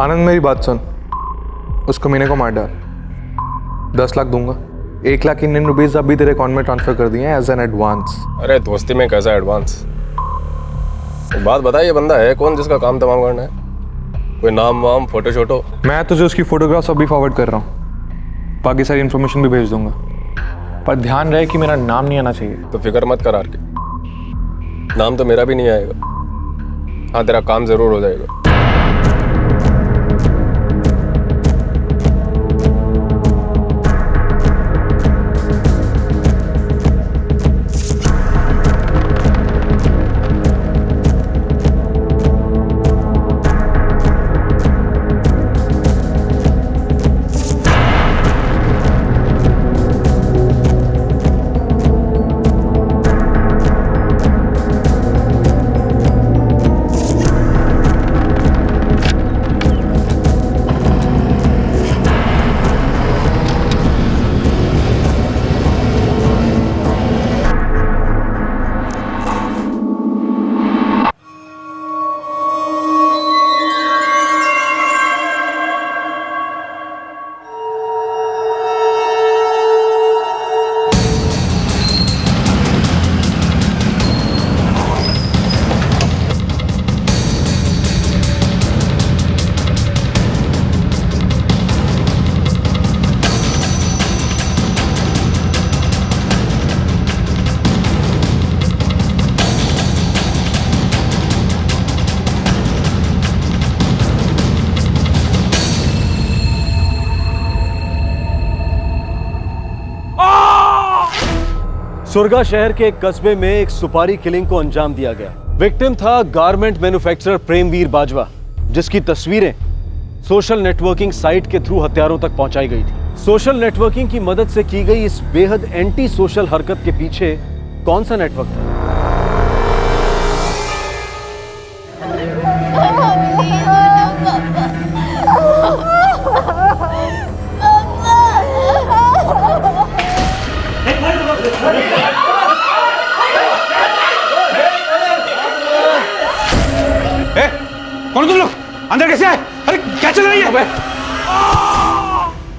आनंद मेरी बात सुन, उसको महीने को मार डाल। 10 लाख दूंगा। 1 लाख इंडियन रुपीज अभी तेरे अकाउंट में ट्रांसफर कर दिए हैं एज एन एडवांस। अरे दोस्ती में कैसा एडवांस? बात बता, ये बंदा है कौन जिसका काम तमाम करना है? कोई नाम वाम फोटो शोटो? मैं तुझे उसकी फोटोग्राफ्स अभी फॉरवर्ड कर रहा हूँ, बाकी सारी इन्फॉर्मेशन भी भेज दूंगा, पर ध्यान रहे कि मेरा नाम नहीं आना चाहिए। तो फिक्र मत कर आर के, नाम तो मेरा भी नहीं आएगा। हाँ, तेरा काम जरूर हो जाएगा। सुरगा शहर के एक कस्बे में एक सुपारी किलिंग को अंजाम दिया गया। विक्टिम था गारमेंट मैन्युफैक्चरर प्रेमवीर बाजवा, जिसकी तस्वीरें सोशल नेटवर्किंग साइट के थ्रू हत्यारों तक पहुंचाई गई थी। सोशल नेटवर्किंग की मदद से की गई इस बेहद एंटी सोशल हरकत के पीछे कौन सा नेटवर्क था? कौन तुम लोग? अंदर कैसे आए? अरे क्या चल रही है?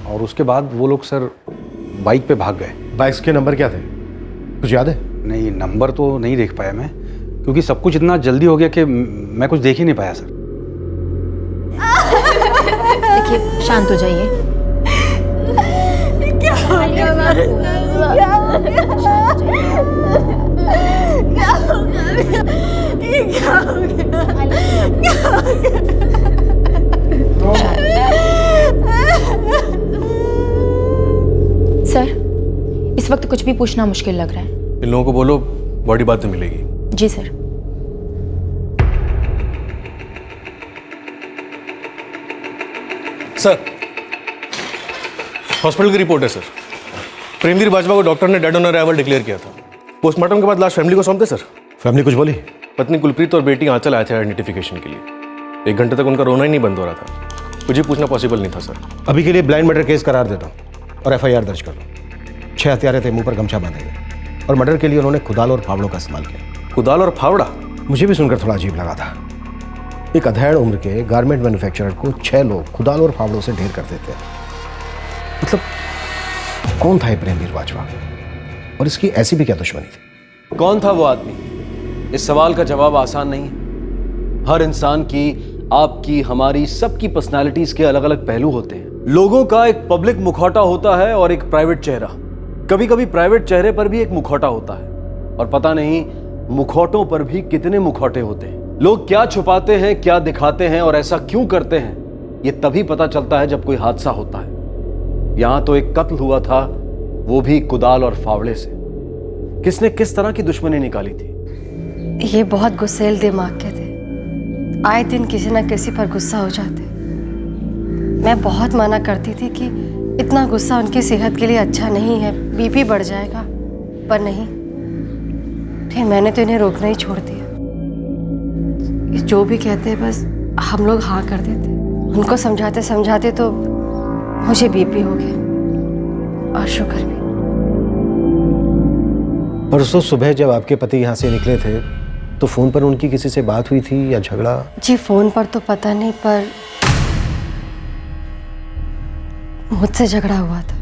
और उसके बाद वो लोग सर बाइक पे भाग गए। बाइक्स के नंबर क्या थे, कुछ याद है? नहीं, नंबर तो नहीं देख पाया मैं, क्योंकि सब कुछ इतना जल्दी हो गया कि मैं कुछ देख ही नहीं पाया सर। देखिए, शांत हो जाइए। क्या हो गया? क्या हो गया? क्या हो गया? सर, इस वक्त कुछ भी पूछना मुश्किल लग रहा है। इन लोगों को बोलो बॉडी बाद में मिलेगी। जी सर। सर, हॉस्पिटल की रिपोर्ट है सर। प्रेमवीर बाजवा को डॉक्टर ने डेड ऑन अराइवल डिक्लेयर किया था। पोस्टमार्टम के बाद लाश फैमिली को सौंपते सर। फैमिली कुछ बोली? पत्नी कुलप्रीत और बेटी आंचल आए थे आइडेंटिफिकेशन के लिए। 1 घंटे तक उनका रोना ही नहीं बंद हो रहा था। मुझे पूछना पॉसिबल नहीं था सर। अभी के लिए ब्लाइंड मर्डर केस करार देता हूँ और FIR दर्ज कर लो। 6 हत्यारे थे, मुंह पर गमछा बांधे गए और मर्डर के लिए उन्होंने कुदाल और फावड़ों का इस्तेमाल किया। कुदाल और फावड़ा? मुझे भी सुनकर थोड़ा अजीब लगा था। एक अधेड़ उम्र के गारमेंट मैन्युफैक्चरर को 6 लोग कुदाल और फावड़ों से ढेर कर देते हैं। मतलब कौन था ये प्रेमवीर बाजवा और इसकी ऐसी भी क्या दुश्मनी थी? कौन था वो आदमी? इस सवाल का जवाब आसान नहीं है। हर इंसान की, आपकी, हमारी, सबकी पर्सनालिटीज के अलग अलग पहलू होते हैं। लोगों का एक पब्लिक मुखौटा होता है और एक प्राइवेट चेहरा। कभी कभी प्राइवेट चेहरे पर भी एक मुखौटा होता है, और पता नहीं मुखौटों पर भी कितने मुखौटे होते हैं। लोग क्या छुपाते हैं, क्या दिखाते हैं और ऐसा क्यों करते हैं, ये तभी पता चलता है जब कोई हादसा होता है। यहां तो एक कत्ल हुआ था, वो भी कुदाल और फावड़े से। किसने किस तरह की दुश्मनी निकाली थी? ये बहुत गुस्सैल दिमाग के थे। आए दिन किसी ना किसी पर गुस्सा हो जाते। मैं बहुत मना करती थी कि इतना गुस्सा उनकी सेहत के लिए अच्छा नहीं है, BP बढ़ जाएगा, पर नहीं। फिर मैंने तो इन्हें रोकना ही छोड़ दिया। जो भी कहते बस हम लोग हाँ कर देते। उनको समझाते समझाते तो मुझे BP हो गया और शुगर भी। परसों सुबह जब आपके पति यहाँ से निकले थे तो फोन पर उनकी किसी से बात हुई थी या झगड़ा? जी फोन पर तो पता नहीं, पर मुझसे झगड़ा हुआ था।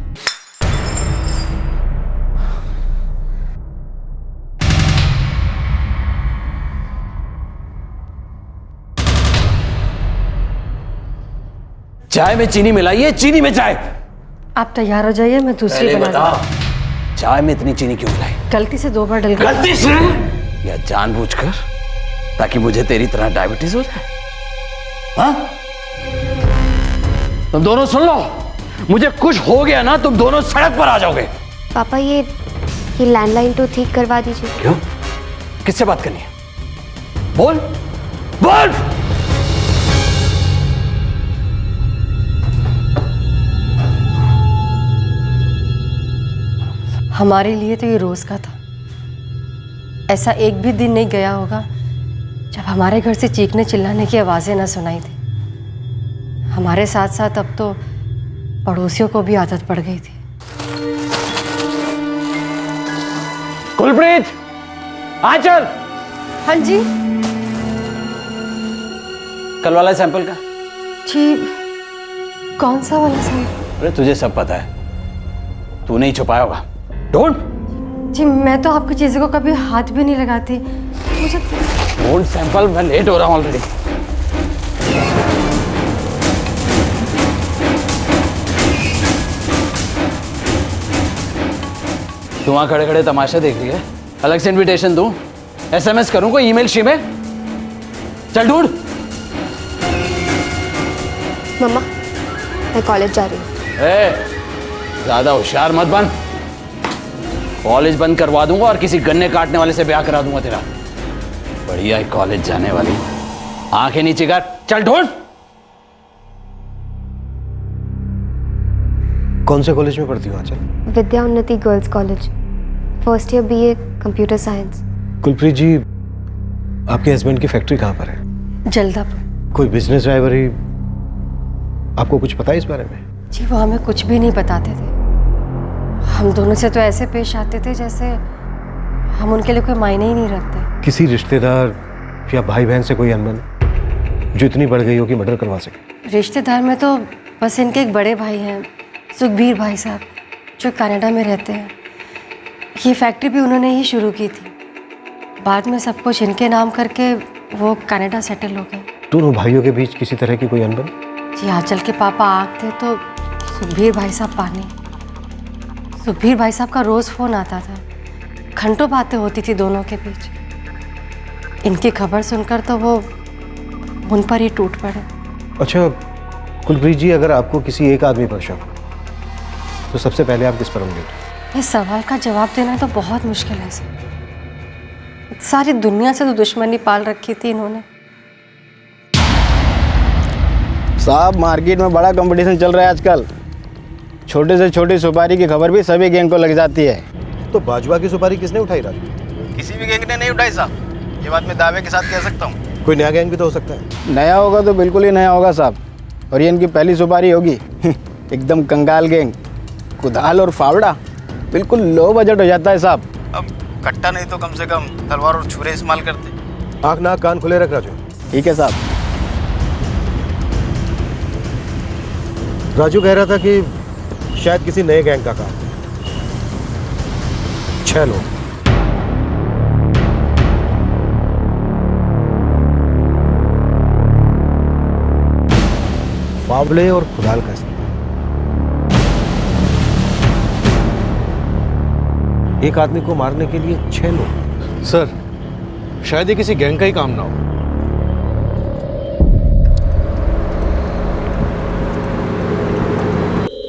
चाय में चीनी मिलाइए, चीनी में चाय। आप तैयार हो जाइए, मैं दूसरी पहले बना बता, दूँ। चाय में इतनी चीनी क्यों मिलाई? गलती से 2 बार डल गई। गलती से या जानबूझकर, ताकि मुझे तेरी तरह डायबिटीज हो जाए? हाँ? तुम दोनों सुन लो, मुझे कुछ हो गया ना, तुम दोनों सड़क पर आ जाओगे। पापा ये लैंडलाइन तो ठीक करवा दीजिए। क्यों? किससे बात करनी है? बोल बोल। हमारे लिए तो ये रोज का था। ऐसा एक भी दिन नहीं गया होगा जब हमारे घर से चीखने चिल्लाने की आवाजें ना सुनाई थी। हमारे साथ साथ अब तो पड़ोसियों को भी आदत पड़ गई थी। कुलप्रीत, आ चल। हाँ जी। कल वाला सैंपल का? जी, कौन सा वाला सैंपल? अरे तुझे सब पता है, तू नहीं छुपाया होगा। डोंट। जी, मैं तो आपकी चीज़ों को कभी हाथ भी नहीं लगाती। मुझे डोंट सैंपल, मैं लेट हो रहा हूँ ऑलरेडी। तू वहां खड़े खड़े तमाशा देख रही है? अलग से इनविटेशन दूं? SMS करूं? कोई ईमेल शीमेल? चल ढूंढ। मम्मा, मैं कॉलेज जा रही हूँ। ज्यादा होशियार मत बन। कॉलेज बंद करवा दूंगा और किसी गन्ने काटने वाले से ब्याह करा दूंगा तेरा। बढ़िया कॉलेज जाने वाली, आंखें नीचे कर। चल ढूंढ। कौन से कॉलेज में पढ़ती हो Anchal? Vidya Unnati girls college, first year BA computer science. Kulpreet ji, आपके हस्बैंड की फैक्ट्री कहाँ पर है? जल्दापुर। कोई बिजनेस ड्राइवर ही? आपको कुछ पता है इस बारे में? जी, वो हमें कुछ भी नहीं बताते थे। हम दोनों से तो ऐसे पेश आते थे जैसे हम उनके लिए कोई मायने ही नहीं रखते। किसी रिश्तेदार या भाई बहन से कोई अनबन जो इतनी बढ़ गई हो कि मर्डर करवा सके? रिश्तेदार में तो बस इनके एक बड़े भाई हैं, सुखबीर भाई साहब, जो कनाडा में रहते हैं। ये फैक्ट्री भी उन्होंने ही शुरू की थी। बाद में सब कुछ इनके नाम करके वो कनाडा सेटल हो गए। दोनों भाइयों के बीच किसी तरह की कोई अनबन? जी, आंचल के पापा आग थे तो सुखबीर भाई साहब पानी। सुखबीर भाई साहब का रोज़ फ़ोन आता था, घंटों बातें होती थी दोनों के बीच। इनकी खबर सुनकर तो वो उन पर ही टूट पड़े। अच्छा कुलप्रीत जी, अगर आपको किसी एक आदमी पर शक हो तो सबसे पहले आप किस पर होंगे? इस सवाल का जवाब देना तो बहुत मुश्किल है सर। सारी दुनिया से तो दुश्मनी पाल रखी थी इन्होंने। साहब, मार्केट में बड़ा कंपटीशन चल रहा है आजकल। छोटे से छोटी सुपारी की खबर भी सभी गैंग को लग जाती है। तो बाजवा की सुपारी किसने उठाई रात? किसी भी गैंग ने नहीं उठाई साहब, ये बात मैं दावे के साथ कह सकता हूँ। कोई नया गैंग भी तो हो सकता है। नया होगा तो बिल्कुल ही नया होगा साहब, और ये इनकी पहली सुपारी होगी। एकदम कंगाल गैंग, कुदाल और फावड़ा, बिल्कुल लो बजट हो जाता है साहब। अब कट्टा नहीं तो कम से कम तलवार और छुरे इस्तेमाल करते। आँख नाक कान खुले रख राजू। ठीक है साहब। राजू कह रहा था कि शायद किसी नए गैंग का काम। 6 लोग। फावड़े और खुदाल का इस्तेमाल। एक आदमी को मारने के लिए 6 लोग। सर, शायद ये किसी गैंग का ही काम ना हो।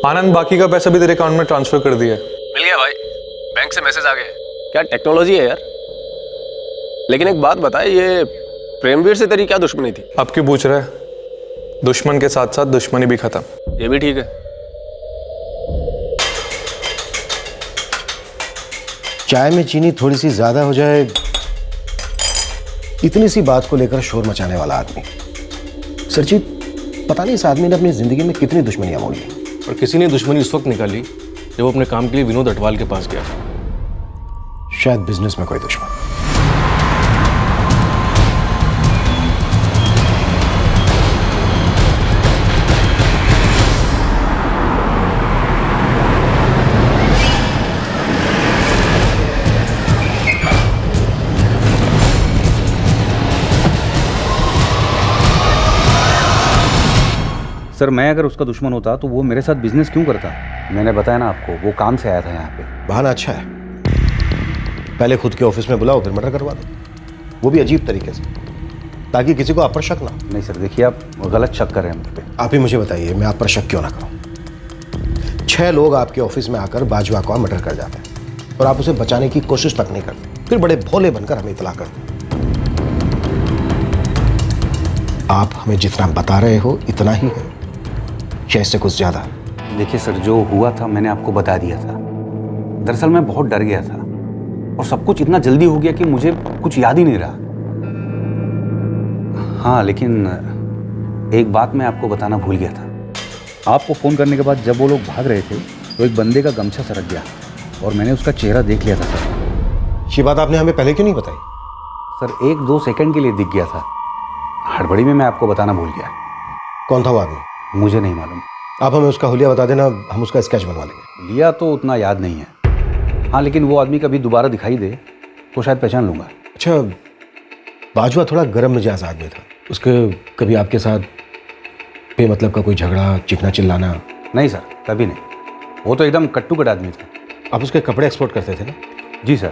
आनंद, बाकी का पैसा भी तेरे अकाउंट में ट्रांसफर कर दिया है। मिल गया भाई, बैंक से मैसेज आ गया। क्या टेक्नोलॉजी है यार। लेकिन एक बात बता, ये प्रेमवीर से तेरी क्या दुश्मनी थी? अब क्यों पूछ रहा है? दुश्मन के साथ साथ दुश्मनी भी खत्म। ये भी ठीक है। चाय में चीनी थोड़ी सी ज्यादा हो जाए, इतनी सी बात को लेकर शोर मचाने वाला आदमी। सरजीत, पता नहीं इस आदमी ने अपनी जिंदगी में कितनी दुश्मनियां मोड़ी। और किसी ने दुश्मनी उस वक्त निकाली जब वो अपने काम के लिए विनोद अटवाल के पास गया। शायद बिजनेस में कोई दुश्मन। सर मैं अगर उसका दुश्मन होता तो वो मेरे साथ बिजनेस क्यों करता? मैंने बताया ना आपको, वो काम से आया था यहाँ पे। बहाना अच्छा है, पहले खुद के ऑफिस में बुलाओ फिर मर्डर करवा दो, वो भी अजीब तरीके से, ताकि किसी को आप पर शक ना। नहीं सर देखिए, आप गलत शक कर रहे हैं मुझ पे। आप ही मुझे बताइए, मैं आप पर शक क्यों ना करूं? 6 लोग आपके ऑफिस में आकर बाजवा को मर्डर कर जाते हैं और आप उसे बचाने की कोशिश तक नहीं करते, फिर बड़े भोले बनकर हमें इतला करते। आप हमें जितना बता रहे हो इतना ही है या इससे कुछ ज्यादा? देखिए सर, जो हुआ था मैंने आपको बता दिया था। दरअसल मैं बहुत डर गया था और सब कुछ इतना जल्दी हो गया कि मुझे कुछ याद ही नहीं रहा। हाँ लेकिन एक बात मैं आपको बताना भूल गया था। आपको फ़ोन करने के बाद जब वो लोग भाग रहे थे तो एक बंदे का गमछा सरक गया और मैंने उसका चेहरा देख लिया था सर। ये बात आपने हमें पहले क्यों नहीं बताई? सर 1-2 सेकंड के लिए दिख गया था, हड़बड़ी में मैं आपको बताना भूल गया। कौन था वो आदमी? मुझे नहीं मालूम। आप हमें उसका हुलिया बता देना, हम उसका स्केच बनवा लेंगे। लिया तो उतना याद नहीं है, हाँ लेकिन वो आदमी कभी दोबारा दिखाई दे तो शायद पहचान लूँगा। अच्छा, बाजवा थोड़ा गर्म मिजाज आदमी था, उसके कभी आपके साथ बेमतलब का कोई झगड़ा, चिकना चिल्लाना? नहीं सर, कभी नहीं। वो तो एकदम कट्टू कट आदमी था। आप उसके कपड़े एक्सपोर्ट करते थे ना? जी सर,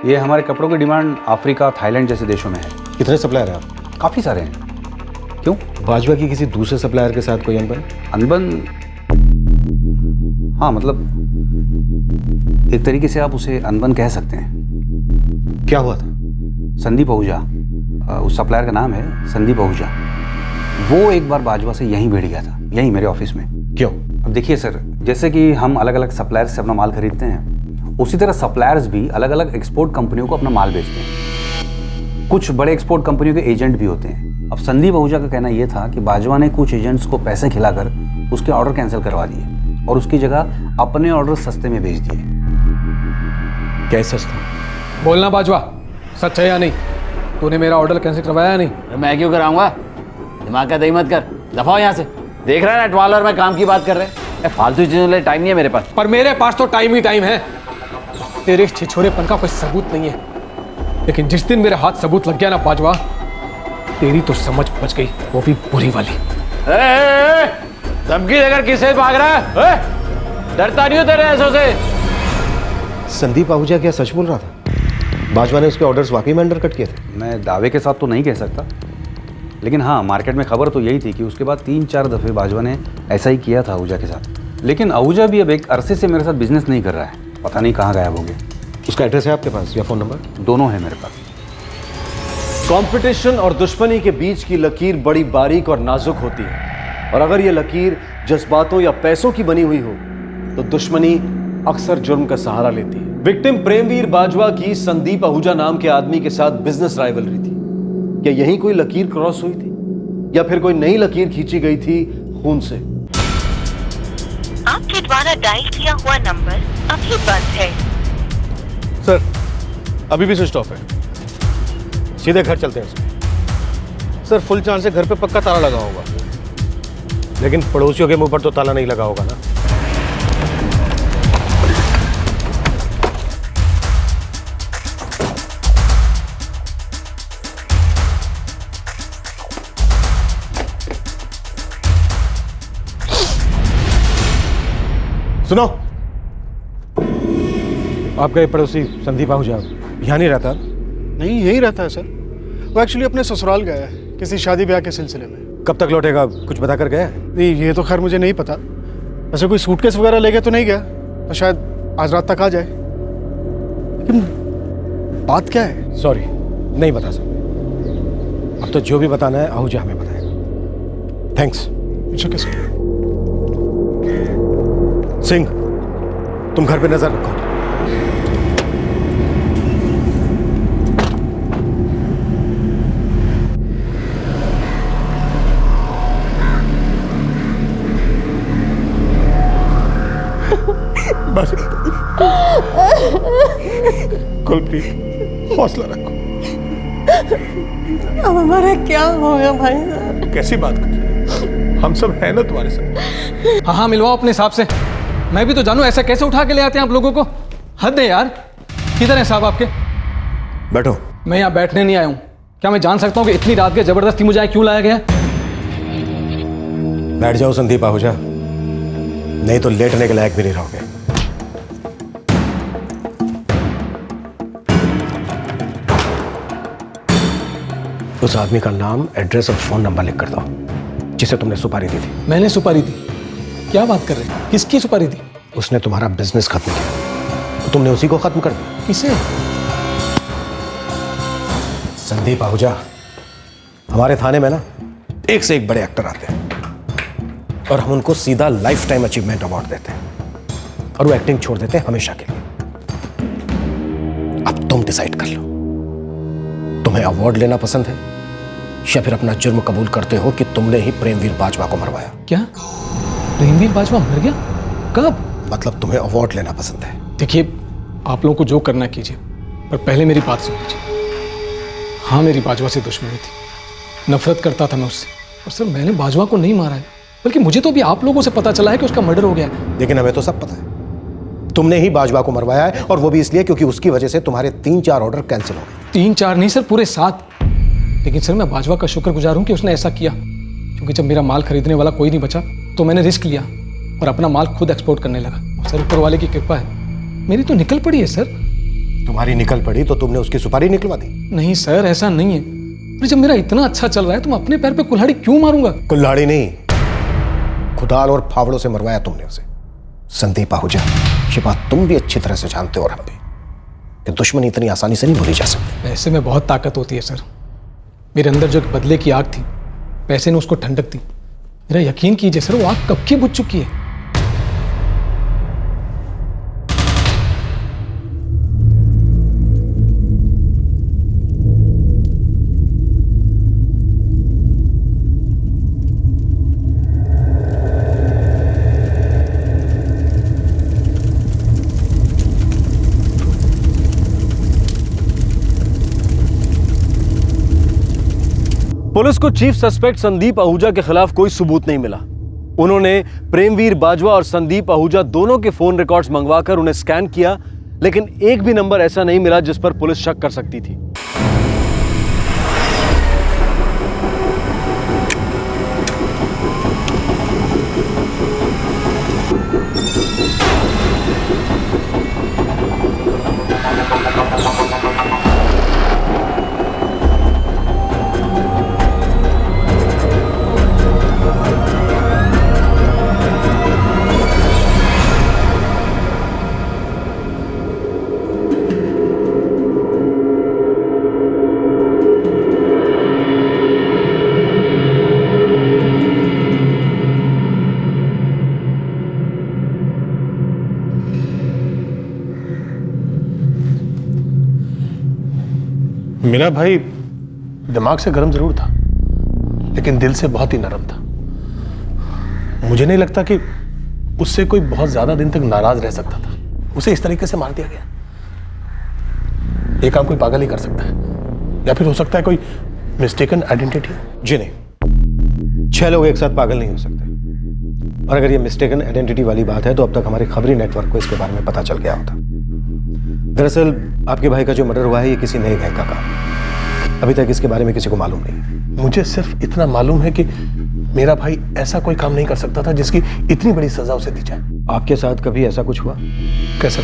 ये हमारे कपड़ों की डिमांड अफ्रीका, थाईलैंड जैसे देशों में है। कितने सप्लायर हैं आप? काफ़ी सारे हैं। क्यों? बाजवा की किसी दूसरे सप्लायर के साथ कोई अनबन? हाँ मतलब एक तरीके से आप उसे अनबन कह सकते हैं। क्या हुआ था? संदीप आहूजा, उस सप्लायर का नाम है संदीप आहूजा। वो एक बार बाजवा से यहीं भिड़ गया था, यहीं मेरे ऑफिस में। क्यों? अब देखिए सर, जैसे कि हम अलग अलग सप्लायर्स से अपना माल खरीदते हैं, उसी तरह सप्लायर्स भी अलग अलग एक्सपोर्ट कंपनियों को अपना माल बेचते हैं। कुछ बड़े एक्सपोर्ट कंपनियों के एजेंट भी होते हैं। अब संदीप आहूजा का कहना यह था कि बाजवा ने कुछ एजेंट्स को पैसे खिलाकर उसके ऑर्डर कैंसिल करवा दिए और उसकी जगह अपने ऑर्डर सस्ते में बेच दिए। क्या सस्ता? बोलना बाजवा, सच है या नहीं? तूने मेरा ऑर्डर कैंसिल करवाया या नहीं? मैं क्यों कराऊंगा? दिमाग का दही मत कर, दफा हो यहाँ से। देख रहा है ना, टवाल और मैं काम की बात कर रहे हैं। फालतू चीजों के लिए टाइम नहीं है मेरे पास। पर मेरे पास तो टाइम ही टाइम है। तेरे छिछोरेपन का कोई सबूत नहीं है, लेकिन जिस दिन मेरे हाथ सबूत लग गया ना बाजवा, तेरी तो समझ बच गई, वो भी बुरी वाली। धमकी देकर किसे भाग रहा है? डरता नहीं हो तेरे ऐसों से? संदीप आहूजा क्या सच बोल रहा था? बाजवा ने उसके ऑर्डर्स वाकई में अंडर कट किए थे? मैं दावे के साथ तो नहीं कह सकता, लेकिन हाँ मार्केट में खबर तो यही थी कि उसके बाद 3-4 दफ़े बाजवा ने ऐसा ही किया था आहूजा के साथ। लेकिन आहूजा भी अब एक अरसे से मेरे साथ बिजनेस नहीं कर रहा है, पता नहीं कहाँ गायब हो गया। उसका एड्रेस है आपके पास या फ़ोन नंबर? दोनों है मेरे पास। कंपटीशन और दुश्मनी के बीच की लकीर बड़ी बारीक और नाजुक होती है, और अगर यह लकीर जज्बातों या पैसों की बनी हुई हो तो दुश्मनी अक्सर जुर्म का सहारा लेती है। विक्टिम प्रेमवीर बाजवा की संदीप आहूजा नाम के आदमी के साथ बिजनेस राइवलरी थी। क्या यहीं कोई लकीर क्रॉस हुई थी या फिर कोई नई लकीर खींची गई थी खून से? आपके द्वारा डायल किया हुआ नंबर अभी बंद है। सर अभी भी स्विच ऑफ है। सीधे घर चलते हैं उसके। सर फुल चांस से घर पे पक्का ताला लगा होगा, लेकिन पड़ोसियों के मुंह पर तो ताला नहीं लगा होगा ना? सुनो, आपका ये पड़ोसी संदीप आहूजा यहाँ नहीं रहता? नहीं, यही रहता है सर। वो एक्चुअली अपने ससुराल गया है किसी शादी ब्याह के सिलसिले में। कब तक लौटेगा, कुछ बता कर गया? नहीं, ये तो खैर मुझे नहीं पता। वैसे कोई सूटकेस वगैरह ले गया तो नहीं गया, तो शायद आज रात तक आ जाए। लेकिन बात क्या है? सॉरी, नहीं बता सकता। अब तो जो भी बताना है आहूजा हमें बताएगा। थैंक्स। सिंह, तुम घर पे नजर रखो। बस कुलप्रीत, हौसला रखो। अब हमारा क्या होगा भाई साहब? कैसी बात कर रहे हैं? हम सब हैं ना तुम्हारे साथ। हाँ मिलवाओ अपने हिसाब से। मैं भी तो जानूं ऐसे कैसे उठा के ले आते हैं आप लोगों को। हद है यार। किधर है साहब आपके? बैठो। मैं यहाँ बैठने नहीं आया हूँ। क्या मैं जान सकता हूँ कि इतनी रात के जबरदस्ती मुझे यहाँ क्यों लाया गया? बैठ जाओ संदीप आहूजा, नहीं तो लेटने के लायक भी नहीं रहोगे। उस आदमी का नाम, एड्रेस और फोन नंबर लिख कर दो जिसे तुमने सुपारी दी थी। मैंने सुपारी दी? क्या बात कर रहे हैं? किसकी सुपारी दी? उसने तुम्हारा बिजनेस खत्म किया तो तुमने उसी को खत्म कर दिया। किसे? संदीप आहूजा, हमारे थाने में ना एक से एक बड़े एक्टर आते हैं और हम उनको सीधा लाइफ टाइम अचीवमेंट अवार्ड देते हैं और वो एक्टिंग छोड़ देते हैं हमेशा के लिए। अब तुम डिसाइड कर लो, तुम्हें अवार्ड लेना पसंद है या फिर अपना जुर्म कबूल करते हो कि तुमने ही प्रेमवीर बाजवा को मरवाया। क्या प्रेमवीर बाजवा मर गया? कब? मतलब तुम्हें अवार्ड लेना पसंद है। देखिए, आप लोगों को जो करना कीजिए, पर पहले मेरी बात सुन लीजिए। हाँ, मेरी बाजवा से दुश्मनी थी, नफरत करता था मैं उससे। और सर, मैंने बाजवा को नहीं मारा है, बल्कि मुझे तो अभी आप लोगों से पता चला है कि उसका मर्डर हो गया है। लेकिन हमें तो सब पता है, तुमने ही बाजवा को मरवाया है, और वो भी इसलिए क्योंकि उसकी वजह से तुम्हारे 3-4 ऑर्डर कैंसिल हो गए। 3-4 नहीं सर, पूरे 7। लेकिन सर, मैं बाजवा का शुक्रगुजार हूं कि उसने ऐसा किया, क्योंकि जब मेरा माल खरीदने वाला कोई नहीं बचा तो मैंने रिस्क लिया और अपना माल खुद एक्सपोर्ट करने लगा। सर, ऊपर वाले की कृपा है, मेरी तो निकल पड़ी है सर। तुम्हारी निकल पड़ी तो तुमने उसकी सुपारी निकलवा दी? नहीं सर, ऐसा नहीं है। पर जब मेरा इतना अच्छा चल रहा है तो मैं अपने पैर पे कुल्हाड़ी क्यों मारूंगा? कुल्हाड़ी नहीं, खुदाल और फावड़ों से मरवाया तुमने उसे। संदीप आहूजा, ये बात तुम भी अच्छी तरह से जानते हो और हम भी, कि दुश्मनी इतनी आसानी से नहीं भूली जा सकती। पैसे में बहुत ताकत होती है सर। मेरे अंदर जो बदले की आग थी, पैसे ने उसको ठंडक दी। मेरा यकीन कीजिए सर, वो आग कब की बुझ चुकी है। पुलिस को चीफ सस्पेक्ट संदीप आहूजा के खिलाफ कोई सबूत नहीं मिला। उन्होंने प्रेमवीर बाजवा और संदीप आहूजा दोनों के फोन रिकॉर्ड्स मंगवाकर उन्हें स्कैन किया, लेकिन एक भी नंबर ऐसा नहीं मिला जिस पर पुलिस शक कर सकती थी। मेरा भाई दिमाग से गर्म जरूर था, लेकिन दिल से बहुत ही नरम था। मुझे नहीं लगता कि उससे कोई बहुत ज्यादा दिन तक नाराज रह सकता था। उसे इस तरीके से मार दिया गया। ये काम कोई पागल ही कर सकता है, या फिर हो सकता है कोई मिस्टेकन आइडेंटिटी। जी नहीं, 6 लोग एक साथ पागल नहीं हो सकते। और अगर ये मिस्टेकन आइडेंटिटी वाली बात है तो अब तक हमारे खबरी नेटवर्क को इसके बारे में पता चल गया होता। दरअसल आपके भाई का जो मर्डर हुआ है ये किसी नए गैंग का काम। अभी तक इसके बारे में किसी को मालूम नहीं। मुझे सिर्फ इतना मालूम है कि मेरा भाई ऐसा कोई काम नहीं कर सकता था जिसकी इतनी बड़ी सजा उसे दी जाए। आपके साथ कभी ऐसा कुछ हुआ? कैसा?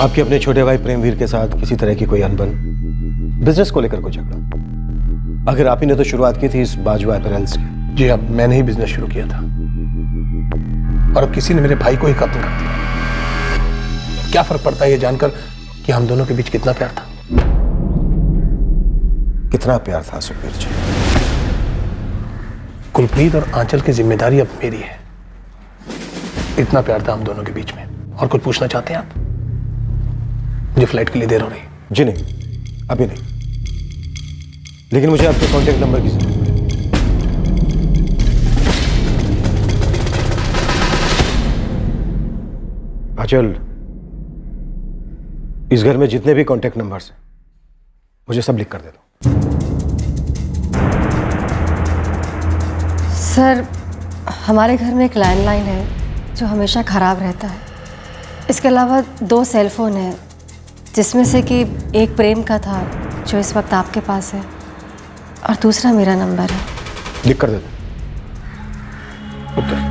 आपके अपने छोटे भाई प्रेमवीर के साथ किसी तरह की कोई अनबन, बिजनेस को लेकर कोई झगड़ा? अगर आप ही ने तो शुरुआत की थी इस बाजवा अपैरेल्स की। जी अब मैंने ही बिजनेस शुरू किया था, और अब किसी ने मेरे भाई को ही खत्म कर दिया। क्या फर्क पड़ता है ये जानकर कि हम दोनों के बीच कितना प्यार था? कितना प्यार था सुखबीर जी? कुलप्रीत और आंचल की जिम्मेदारी अब मेरी है। इतना प्यार था हम दोनों के बीच में। और कुछ पूछना चाहते हैं आप? मुझे फ्लाइट के लिए देर हो रही है। जी नहीं, अभी नहीं, लेकिन मुझे आपके कॉन्टेक्ट नंबर की जरूरत है। आंचल, इस घर में जितने भी कॉन्टेक्ट नंबर्स हैं मुझे सब लिख कर दे दो। सर, हमारे घर में एक लैंडलाइन है जो हमेशा ख़राब रहता है। इसके अलावा 2 सेल फोन हैं, जिसमें से कि एक प्रेम का था जो इस वक्त आपके पास है, और दूसरा मेरा नंबर है। लिख कर दे दो। ओके।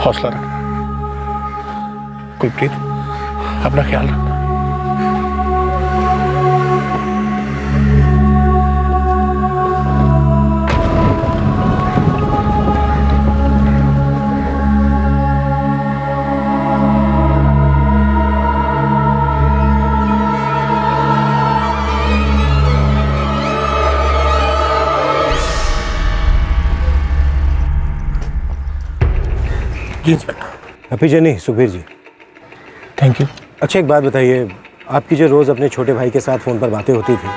हौसला रखना। कुलप्रीत, अपना ख्याल रखना। जी inspector. Happy journey Sukhbir ji. Thank you. अच्छा एक बात बताइए, आपकी जो रोज़ अपने छोटे भाई के साथ फ़ोन पर बातें होती थी,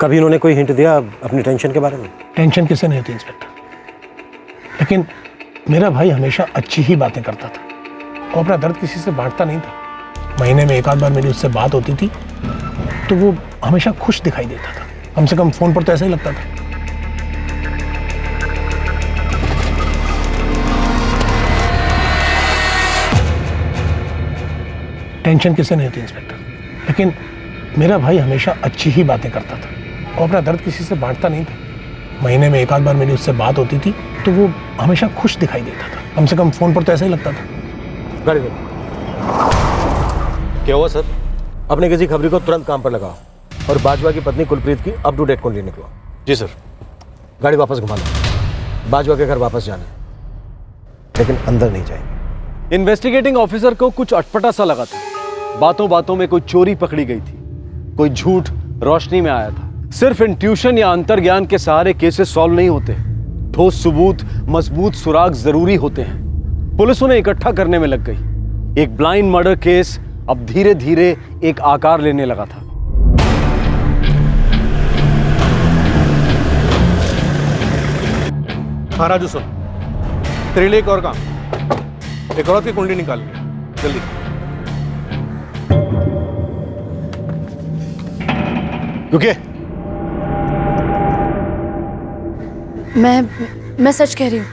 कभी उन्होंने कोई हिंट दिया अपनी टेंशन के बारे में? टेंशन किसे नहीं होती इंस्पेक्टर, लेकिन मेरा भाई हमेशा अच्छी ही बातें करता था। वो अपना दर्द किसी से बांटता नहीं था। महीने में एक आध बार मेरी उससे बात होती थी तो वो हमेशा खुश दिखाई देता था। कम से कम फ़ोन पर तो ऐसा ही लगता था। टेंशन किसे नहीं होती इंस्पेक्टर, लेकिन मेरा भाई हमेशा अच्छी ही बातें करता था। वो अपना दर्द किसी से बांटता नहीं था। महीने में एक आध बार मेरी उससे बात होती थी तो वो हमेशा खुश दिखाई देता था। कम से कम फ़ोन पर तो ऐसा ही लगता था। गाड़ी दो। क्या हुआ सर? अपने किसी खबरी को तुरंत काम पर लगाओ और बाजवा की पत्नी कुलप्रीत की अप टू डेट कुंडली निकलो। जी सर। गाड़ी वापस घुमा लो। बाजवा के घर वापस जाना है, लेकिन अंदर नहीं जाएंगे। इन्वेस्टिगेटिंग ऑफिसर को कुछ अटपटा सा लगा था। बातों बातों में कोई चोरी पकड़ी गई थी, कोई झूठ रोशनी में आया था। सिर्फ इंट्यूशन या अंतर्ज्ञान के सहारे केसेस सॉल्व नहीं होते। ठोस सबूत, मजबूत सुराग जरूरी होते हैं। पुलिस उन्हें इकट्ठा करने में लग गई। एक ब्लाइंड मर्डर केस अब धीरे धीरे एक आकार लेने लगा था। हाँ राजू सुन, तेरे लिए एक और काम। एक औरत की कुंडली निकाल ली, जल्दी। रुकिए। मैं सच कह रही हूँ,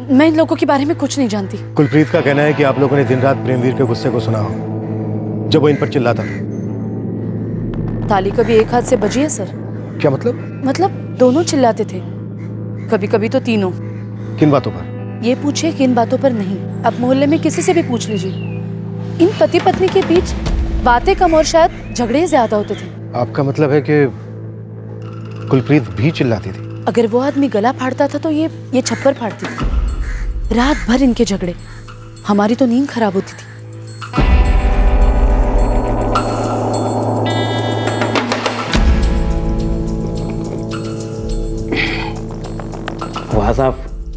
मैं इन लोगों के बारे में कुछ नहीं जानती। कुलप्रीत का कहना है कि आप लोगों ने दिन रात प्रेमवीर के गुस्से को सुना हो जब वो इन पर चिल्लाता था। ताली कभी एक हाथ से बजी है सर? क्या मतलब? मतलब दोनों चिल्लाते थे, कभी कभी तो तीनों। किन बातों पर? ये पूछे किन बातों पर नहीं, अब मोहल्ले में किसी से भी पूछ लीजिए। इन पति पत्नी के बीच बातें कम और शायद झगड़े ज्यादा होते थे। आपका मतलब है कि कुलप्रीत भी चिल्लाती थी? अगर वो आदमी गला फाड़ता था तो ये छप्पर फाड़ती थी। रात भर इनके झगड़े, हमारी तो नींद खराब होती थी। वाह साहब,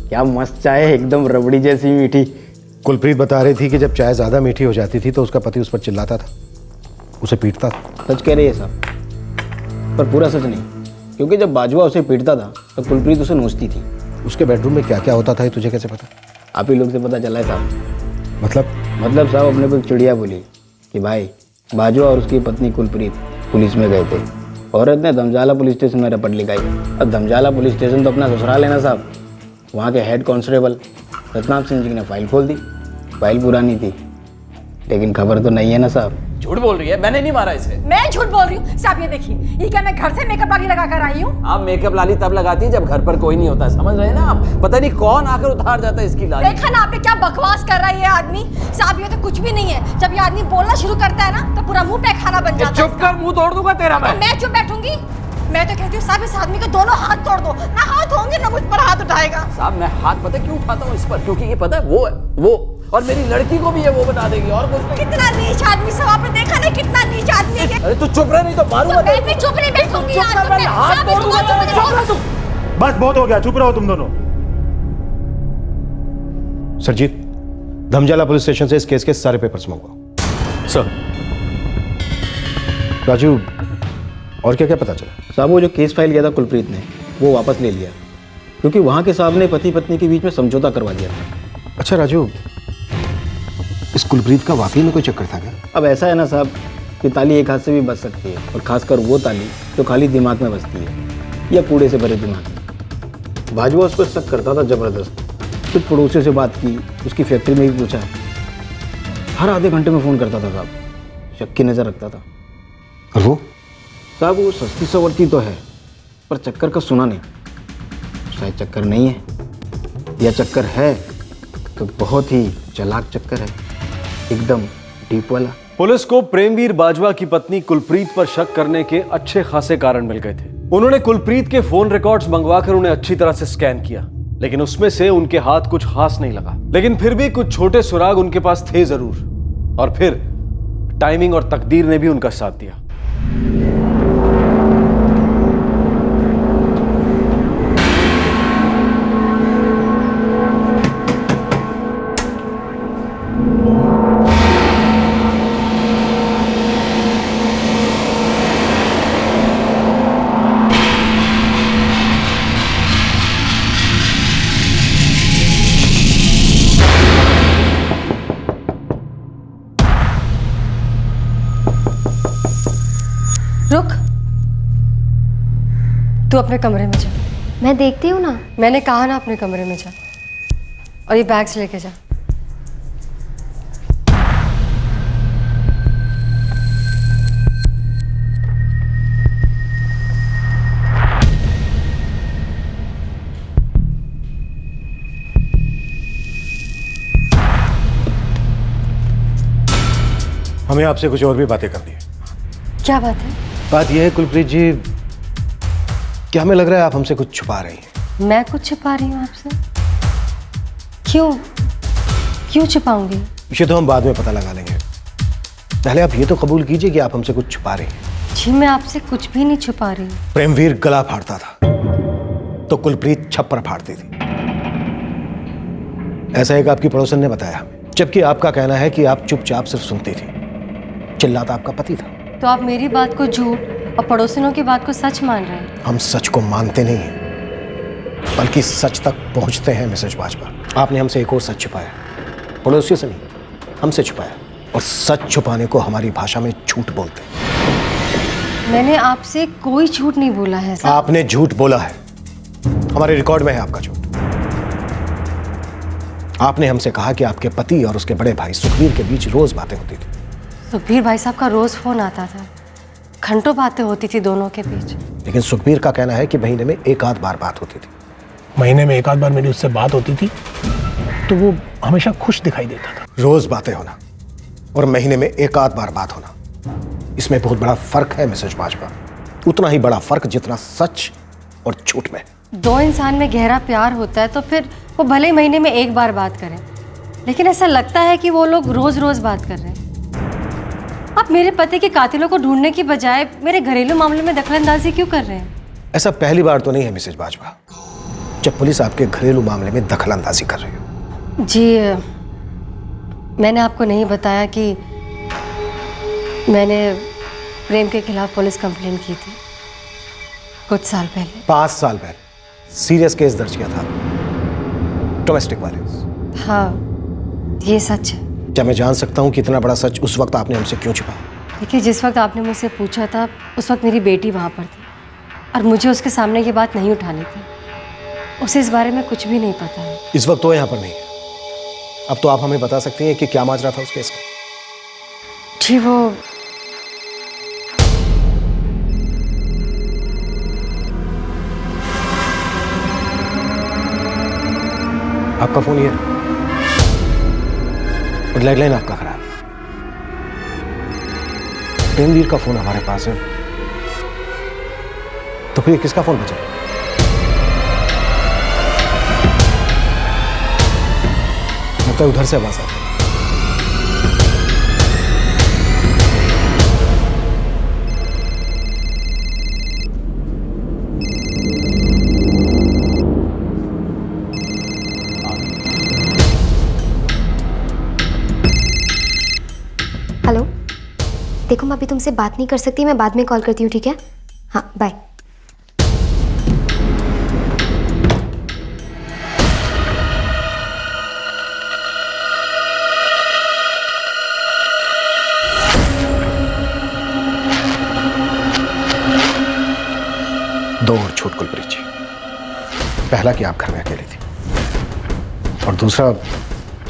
क्या मस्त चाय है, एकदम रबड़ी जैसी मीठी। कुलप्रीत बता रही थी कि जब चाय ज्यादा मीठी हो जाती थी तो उसका पति उस पर चिल्लाता था, उसे पीटता था। सच कह रही है साहब, पर पूरा सच नहीं, क्योंकि जब बाजवा उसे पीटता था तो कुलप्रीत उसे नोचती थी। उसके बेडरूम में क्या क्या होता था ये तुझे कैसे पता? आप ही लोग से पता चला है साहब। मतलब साहब, अपने को एक चिड़िया बोली कि भाई बाजवा और उसकी पत्नी कुलप्रीत पुलिस में गए थे। औरत ने धमजाला पुलिस स्टेशन में रपट लिखाई। अब धमजाला पुलिस स्टेशन तो अपना ससुराल है ना साहब। वहाँ के हेड कांस्टेबल रत्नाम सिंह जी ने फाइल खोल दी। फाइल पुरानी थी, लेकिन खबर तो नहीं है ना साहब। झूठ बोल रही है, मैंने नहीं मारा इसे। मैं झूठ बोल रही हूँ साहब? ये देखिए, ये क्या मैं घर से मेकअप लाली लगा कर आई हूँ? आप मेकअप लाली तब लगाती है जब घर पर कोई नहीं होता, समझ रहे हैं ना आप? पता नहीं कौन आकर उतार जाता है इसकी लाली। देखा ना आपने क्या बकवास कर रहा है ये आदमी? साहब ये तो कुछ भी नहीं है। जब ये आदमी बोलना शुरू करता है ना तो पूरा मुंह पे खाना बन जाता है। चुप कर, मुंह तोड़ दूंगा तेरा मैं चुप बैठूंगी? मैं तो कहती हूँ साहब, इस आदमी के दोनों हाथ तोड़ दो। ना हाथ होंगे ना मुझ पर हाथ उठाएगा। साहब मैं हाथ पता क्यों उठाता हूँ इस पर? क्योंकि ये पता है वो और मेरी लड़की को भी ये वो बना देगी। और कुछ नहीं। कितना नीच आदमी साहब, आपने देखा ना कितना नीच आदमी है? अरे तू चुप रह, नहीं तो मारूंगा। मैं भी चुप नहीं बैठूंगी यार। बस बहुत हो गया, चुप रहो तुम दोनों। सरजीत, धमजाला पुलिस स्टेशन से इस केस के सारे पेपर्स मंगवाओ। सर। राजू, और क्या क्या पता चला? साहब वो जो केस फाइल किया था कुलप्रीत ने, वो वापस ले लिया, क्योंकि वहाँ के साहब ने पति पत्नी के बीच में समझौता करवा दिया था। अच्छा राजू, इस कुलप्रीत का वाकई में कोई चक्कर था क्या? अब ऐसा है ना साहब कि ताली एक हाथ से भी बज सकती है, और खासकर वो ताली जो खाली दिमाग में बजती है या कूड़े से भरे दिमाग में। बाजवा उसको शक करता था जबरदस्त। कुछ पड़ोसियों से बात की, उसकी फैक्ट्री में भी पूछा, हर आधे घंटे में फ़ोन करता था साहब, शक की नज़र रखता था। और वो साहब वो सस्ती सवरती तो है, पर चक्कर का सुना नहीं। शायद चक्कर नहीं है, या चक्कर है तो बहुत ही चालाक चक्कर है, एकदम डीप वाला। पुलिस को प्रेमवीर बाजवा की पत्नी कुलप्रीत पर शक करने के अच्छे खासे कारण मिल गए थे। उन्होंने कुलप्रीत के फोन रिकॉर्ड्स मंगवाकर उन्हें अच्छी तरह से स्कैन किया, लेकिन उसमें से उनके हाथ कुछ खास नहीं लगा। लेकिन फिर भी कुछ छोटे सुराग उनके पास थे जरूर। और फिर टाइमिंग और तकदीर ने भी उनका साथ दिया। रुक, तू अपने कमरे में जा। मैं देखती हूँ ना। मैंने कहा ना अपने कमरे में जा, और ये बैग्स लेके जा। हमें आपसे कुछ और भी बातें करनी है। क्या बात है? बात यह है कुलप्रीत जी, कि हमें लग रहा है आप हमसे कुछ छुपा रही हैं। मैं कुछ छुपा रही हूँ आपसे? क्यों छुपाऊंगी? ये तो हम बाद में पता लगा लेंगे। पहले आप ये तो कबूल कीजिए कि आप हमसे कुछ छुपा रही हैं। जी मैं आपसे कुछ भी नहीं छुपा रही। प्रेमवीर गला फाड़ता था तो कुलप्रीत छप्पर फाड़ती थी, ऐसा एक आपकी पड़ोसन ने बताया, जबकि आपका कहना है कि आप चुपचाप सिर्फ सुनती थी। चिल्लाता आपका पति था। तो आप मेरी बात को झूठ और पड़ोसिनों की बात को सच मान रहे हैं? हम सच को मानते नहीं हैं, बल्कि सच तक पहुंचते हैं मिसेज बाजवा। आपने हमसे एक और सच छुपाया, पड़ोसियों से नहीं, हमसे छुपाया। और सच छुपाने को हमारी भाषा में झूठ बोलते हैं। मैंने आपसे कोई झूठ नहीं बोला है सर। आपने झूठ बोला है, हमारे रिकॉर्ड में है आपका झूठ। आपने हमसे कहा कि आपके पति और उसके बड़े भाई सुखबीर के बीच रोज बातें होती थी। सुखबीर भाई साहब का रोज फोन आता था, घंटों बातें होती थी दोनों के बीच। लेकिन सुखबीर का कहना है कि महीने में एक आध बार बात होती थी। महीने में एक आध बार मेरी उससे बात होती थी तो वो हमेशा खुश दिखाई देता था। रोज बातें होना और महीने में एक आध बार बात होना, इसमें बहुत बड़ा फर्क है मिसेज बाजवा। उतना ही बड़ा फर्क जितना सच और झूठ में। दो इंसान में गहरा प्यार होता है तो फिर वो भले ही महीने में एक बार बात करें, लेकिन ऐसा लगता है कि वो लोग रोज रोज बात कर रहे हैं। आप मेरे पति के कातिलों को ढूंढने की बजाय मेरे घरेलू मामले में दखलंदाजी क्यों कर रहे हैं? ऐसा पहली बार तो नहीं है मिसेज बाजवा जब पुलिस आपके घरेलू मामले में दखलंदाजी कर रही है। जी मैंने आपको नहीं बताया कि मैंने प्रेम के खिलाफ पुलिस कंप्लेंट की थी कुछ साल पहले। 5 साल पहले सीरियस केस दर्ज किया था, डोमेस्टिक वायलेंस। हाँ ये सच है। क्या मैं जान सकता हूँ कि इतना बड़ा सच उस वक्त आपने हमसे क्यों छुपाया? देखिए जिस वक्त आपने मुझसे पूछा था उस वक्त मेरी बेटी वहाँ पर थी और मुझे उसके सामने ये बात नहीं उठानी थी। उसे इस बारे में कुछ भी नहीं पता है। इस वक्त तो यहाँ पर नहीं है। अब तो आप हमें बता सकती हैं कि क्या माजरा था उस केस का? जी वो आपका फोन ये है और लैंडलाइन आपका खराब। प्रेमवीर का फोन हमारे पास है, तो फिर किसका फोन बचा? लगता है उधर से आवाज आती है। हेलो, देखो मैं अभी तुमसे बात नहीं कर सकती, मैं बाद में कॉल करती हूँ, ठीक है? हाँ बाय। दो और झूठ कुलप्रीत जी। पहला कि आप घर में अकेली थी, और दूसरा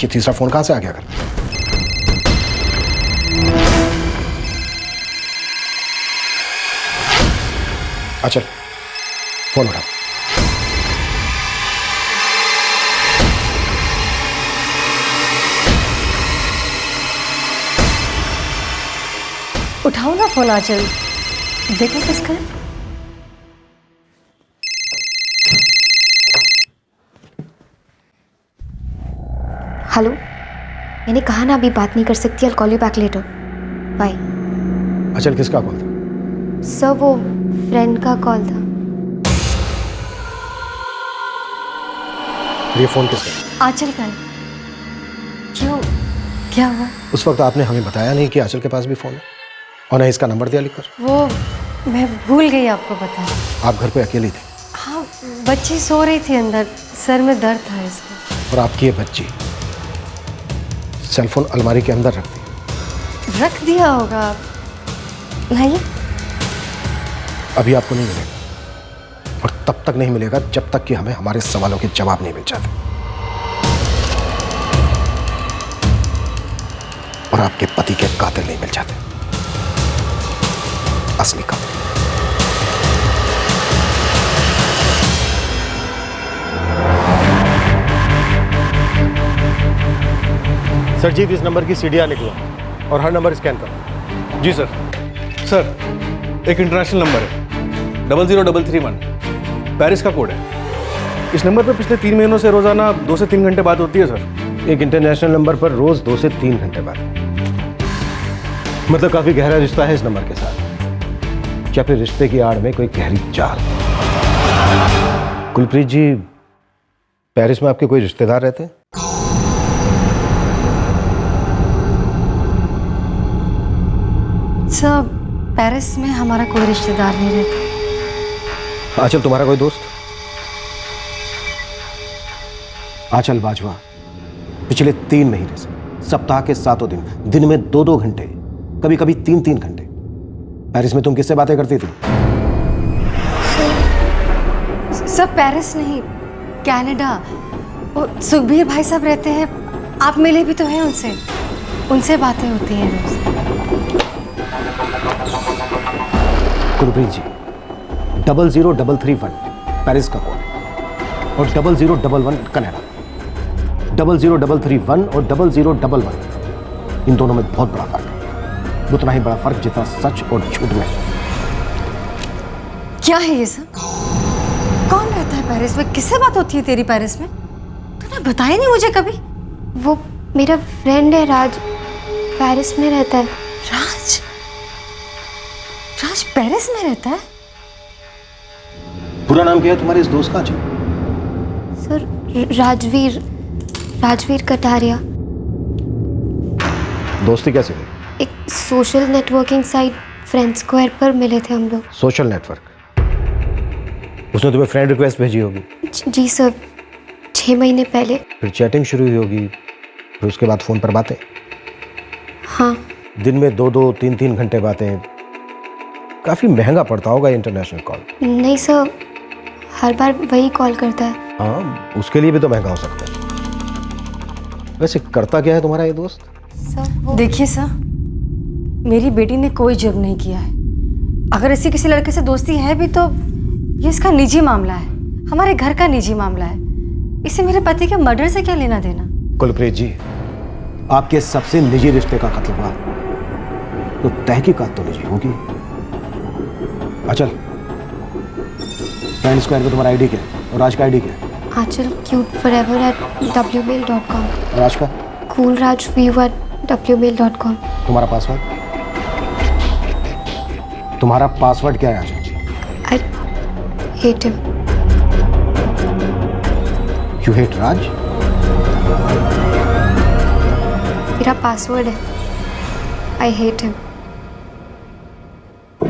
कि तीसरा फोन कहां से आ गया घर? अच्छा फोन उठाओ। उठाओ ना फोन आंचल, देखो किसका है। हेलो, मैंने कहा ना अभी बात नहीं कर सकती, I'll call you back later. Bye. Achal किसका कॉल था? सर वो फ्रेंड का कॉल था। ये फोन किसका? आंचल का है। क्यों, क्या हुआ? उस वक्त आपने हमें बताया नहीं कि आंचल के पास भी फोन है, और न इसका नंबर दिया लिखकर। वो मैं भूल गई आपको बताना। आप घर पे अकेली थे? हाँ, बच्ची सो रही थी अंदर, सर में दर्द था इसका। और आपकी ये बच्ची सेलफोन अलमारी के अंदर रख दी? रख दिया होगा। नहीं, अभी आपको नहीं मिलेगा, और तब तक नहीं मिलेगा जब तक कि हमें हमारे सवालों के जवाब नहीं मिल जाते, और आपके पति के कातिल नहीं मिल जाते, असली कातिल। सर जी, इस नंबर की सीढ़ियाँ निकलो और हर नंबर स्कैन करो। जी सर। सर, एक इंटरनेशनल नंबर है 00331, पेरिस का कोड है। इस नंबर पर पिछले 3 महीनों से रोजाना 2 से 3 घंटे बात होती है सर। एक इंटरनेशनल नंबर पर रोज 2 से 3 घंटे बाद, मतलब काफी गहरा रिश्ता है इस नंबर के साथ, या फिर रिश्ते की आड़ में कोई गहरी चाल? कुलप्रीत जी, पेरिस में आपके कोई रिश्तेदार रहते हैं? सर, पेरिस में हमारा कोई रिश्तेदार नहीं रहता। आंचल, तुम्हारा कोई दोस्त? आंचल बाजवा पिछले 3 महीने से सप्ताह के 7 दिन, दिन में 2-2 घंटे, कभी कभी 3-3 घंटे पेरिस में तुम किससे बातें करती थी? सर, पेरिस नहीं, कनाडा। वो सुखबीर भाई साहब रहते हैं, आप मिले भी तो हैं उनसे, उनसे बातें होती हैं रोज। कुलप्रीत जी, 00331 पेरिस का कोड, और 0011 कनाडा। 00331 और 0011, इन दोनों में बहुत बड़ा फर्क है, उतना ही बड़ा फर्क जितना सच और झूठ में। क्या है ये सब? कौन रहता है पेरिस में? किससे बात होती है तेरी पेरिस में? तूने बताया नहीं मुझे कभी। वो मेरा फ्रेंड है राज, पेरिस में रहता है। राज? राज पेरिस में रहता है? पूरा नाम क्या है तुम्हारे इस दोस्त का? सर, राजवीर कटारिया। दोस्ती कैसे हुई? एक social networking site friend square पर मिले थे हम लोग। Social network? उसने तुम्हें फ्रेंड रिक्वेस्ट भेजी होगी? जी सर, 6 महीने पहले। फिर चैटिंग शुरू हुई होगी, फिर उसके बाद फोन पर बातें? हाँ। दिन में 2-2, 3-3 घंटे बातें, काफी महंगा पड़ता होगा इंटरनेशनल कॉल। नहीं सर, हर बार वही कॉल करता है। हाँ, उसके लिए भी तो महंगा हो सकता है। वैसे करता क्या है तुम्हारा ये दोस्त? देखिए सर, मेरी बेटी ने कोई जुर्म नहीं किया है। अगर ऐसी किसी लड़के से दोस्ती है भी तो ये इसका निजी मामला है, हमारे घर का निजी मामला है। इसे मेरे पति के मर्डर से क्या लेना देना? कुलप्रीत जी, आपके सबसे निजी रिश्ते का कत्ल हुआ तो तहकीकात तो निजी होगी। आंचल, फ्रेंड स्क्वायर पे तुम्हारा आईडी क्या है और राज का आईडी क्या है? आंचल cuteforever@wmail.com। राज का? coolrajview@wmail.com। तुम्हारा पासवर्ड? तुम्हारा पासवर्ड क्या है आंचल? I hate him। You hate राज? मेरा पासवर्ड है I hate him।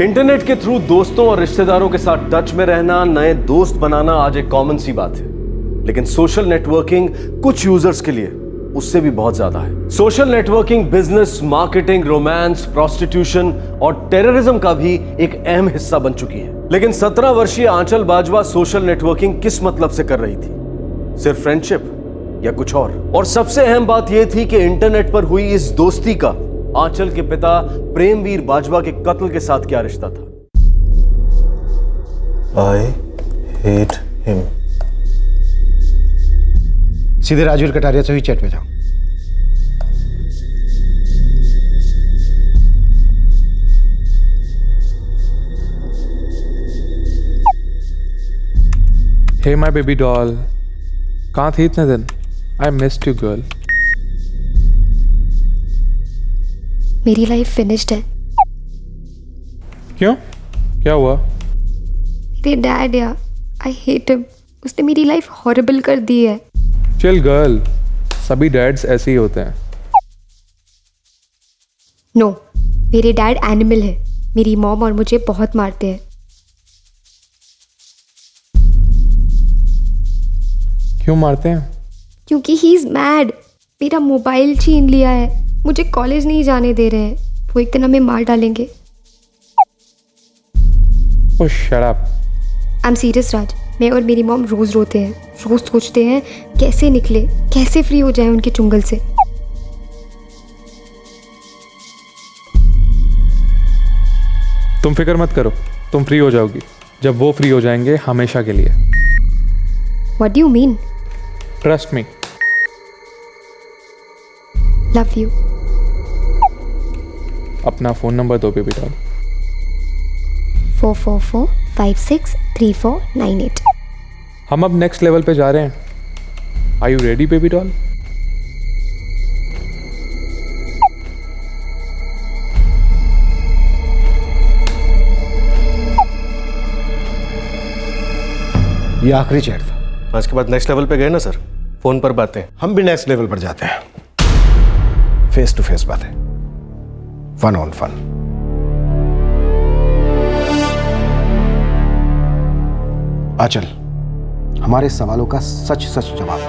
इंटरनेट के थ्रू दोस्तों और रिश्तेदारों के साथ टच में रहना, नए दोस्त बनाना आज एक कॉमन सी बात है, लेकिन सोशल नेटवर्किंग कुछ यूजर्स के लिए उससे भी बहुत ज्यादा है। Social networking business, marketing, romance, prostitution और टेररिज्म का भी एक अहम हिस्सा बन चुकी है। लेकिन 17 वर्षीय आंचल बाजवा सोशल नेटवर्किंग किस मतलब से कर रही थी? सिर्फ फ्रेंडशिप या कुछ और सबसे अहम बात यह थी कि इंटरनेट पर हुई इस दोस्ती का आंचल के पिता प्रेमवीर बाजवा के कत्ल के साथ क्या रिश्ता था? I hate him। सीधे राजवीर कटारिया से ही चैट में जाओ। Hey my baby doll. कहाँ थी इतने दिन? I missed you girl. मेरी लाइफ फिनिश्ड है। क्यों? क्या हुआ? मेरे डैड यार, आई हेट हिम। उसने मेरी लाइफ हॉरिबल कर दी है। चिल गर्ल, सभी डैड्स ऐसे ही होते हैं। नो, मेरे डैड एनिमल है। मेरी मॉम और मुझे बहुत मारते हैं। क्यों मारते हैं? क्योंकि ही इज मैड। मेरा मोबाइल छीन लिया है, मुझे कॉलेज नहीं जाने दे रहे हैं। वो एक दिन हमें मार डालेंगे। Oh shut up. I am serious Raj. मैं और मेरी मॉम रोज रोते हैं, रोज सोचते हैं कैसे निकले, कैसे फ्री हो जाए उनके चुंगल से। तुम फिक्र मत करो, तुम फ्री हो जाओगी जब वो फ्री हो जाएंगे हमेशा के लिए। What do you mean? Trust me. Love you. अपना फोन नंबर दो बेबी डॉल। 444563498। हम अब नेक्स्ट लेवल पे जा रहे हैं। Are you ready baby doll? ये आखिरी चैट था। आज के बाद नेक्स्ट लेवल पे गए ना सर, फोन पर बातें। हम भी नेक्स्ट लेवल पर जाते हैं। फेस टू फेस बातें, वन ऑन वन। आंचल, हमारे सवालों का सच सच जवाब दे।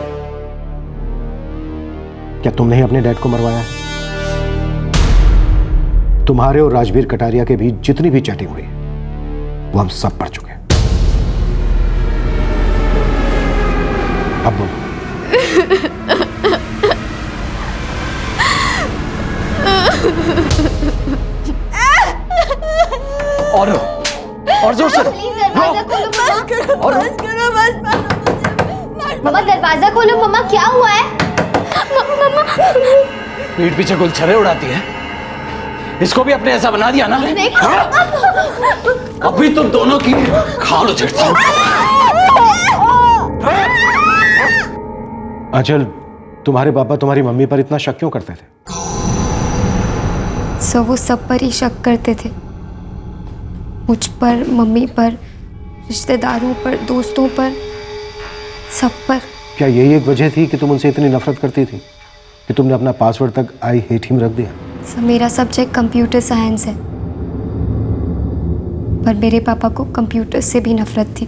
क्या तुमने ही अपने डैड को मरवाया है? तुम्हारे और राजवीर कटारिया के बीच जितनी भी चैटिंग हुई वो हम सब पढ़ चुके हैं। अब बोलो। और जोर से। मम्मा दरवाजा खोलो। मम्मा क्या हुआ है? मम्मा पीठ पीछे गुलछरे उड़ाती है। इसको भी अपने ऐसा बना दिया ना। अभी तुम दोनों की खाल उछेड़ता हूं। आंचल, तुम्हारे पापा तुम्हारी मम्मी पर इतना शक क्यों करते थे? सो वो सब पर ही शक करते थे। मुझ पर, मम्मी पर, रिश्तेदारों पर, दोस्तों पर, सब पर। क्या यही एक वजह थी कि तुम उनसे इतनी नफरत करती थी कि तुमने अपना पासवर्ड तक आई हेट हिम रख दिया? सर, मेरा सब्जेक्ट कंप्यूटर साइंस है, पर मेरे पापा को कंप्यूटर से भी नफरत थी।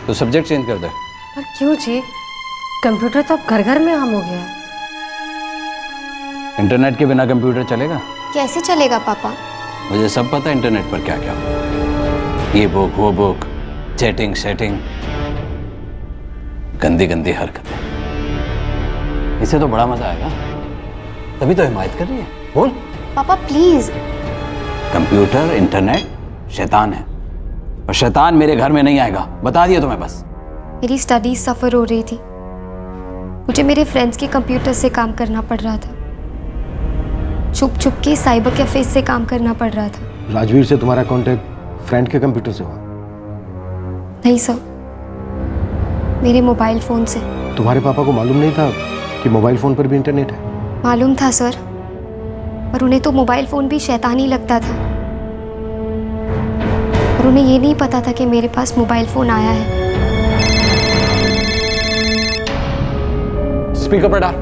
तो सब्जेक्ट चेंज कर दे। पर क्यों जी? कंप्यूटर तो अब घर घर में आम हो गया है। इंटरनेट के बिना कंप्यूटर चलेगा? कैसे चलेगा पापा? मुझे सब पता है इंटरनेट पर क्या क्या हो। ये बुक, वो बुक, चैटिंग, सेटिंग, गंदी गंदी हरकतें। इसे तो बड़ा मजा आएगा, तभी तो हिमायत कर रही है। बोल पापा प्लीज। कंप्यूटर, इंटरनेट शैतान है, और शैतान मेरे घर में नहीं आएगा, बता दिया तुम्हें बस। मेरी स्टडीज सफर हो रही थी। मुझे मेरे फ्रेंड्स के कंप्यूटर से काम करना पड़ रहा था। छुप छुप के साइबर कैफे से काम करना पड़ रहा था। राजवीर से तुम्हारा कांटेक्ट फ्रेंड के कंप्यूटर से हुआ? नहीं सर, मेरे मोबाइल फोन से। तुम्हारे पापा को मालूम नहीं था कि मोबाइल फोन पर भी इंटरनेट है? मालूम था सर, पर उन्हें तो मोबाइल फोन भी शैतानी लगता था। और उन्हें ये नहीं पता था कि मेरे पास मोबाइल फोन आया है। स्पीकर पर डाल,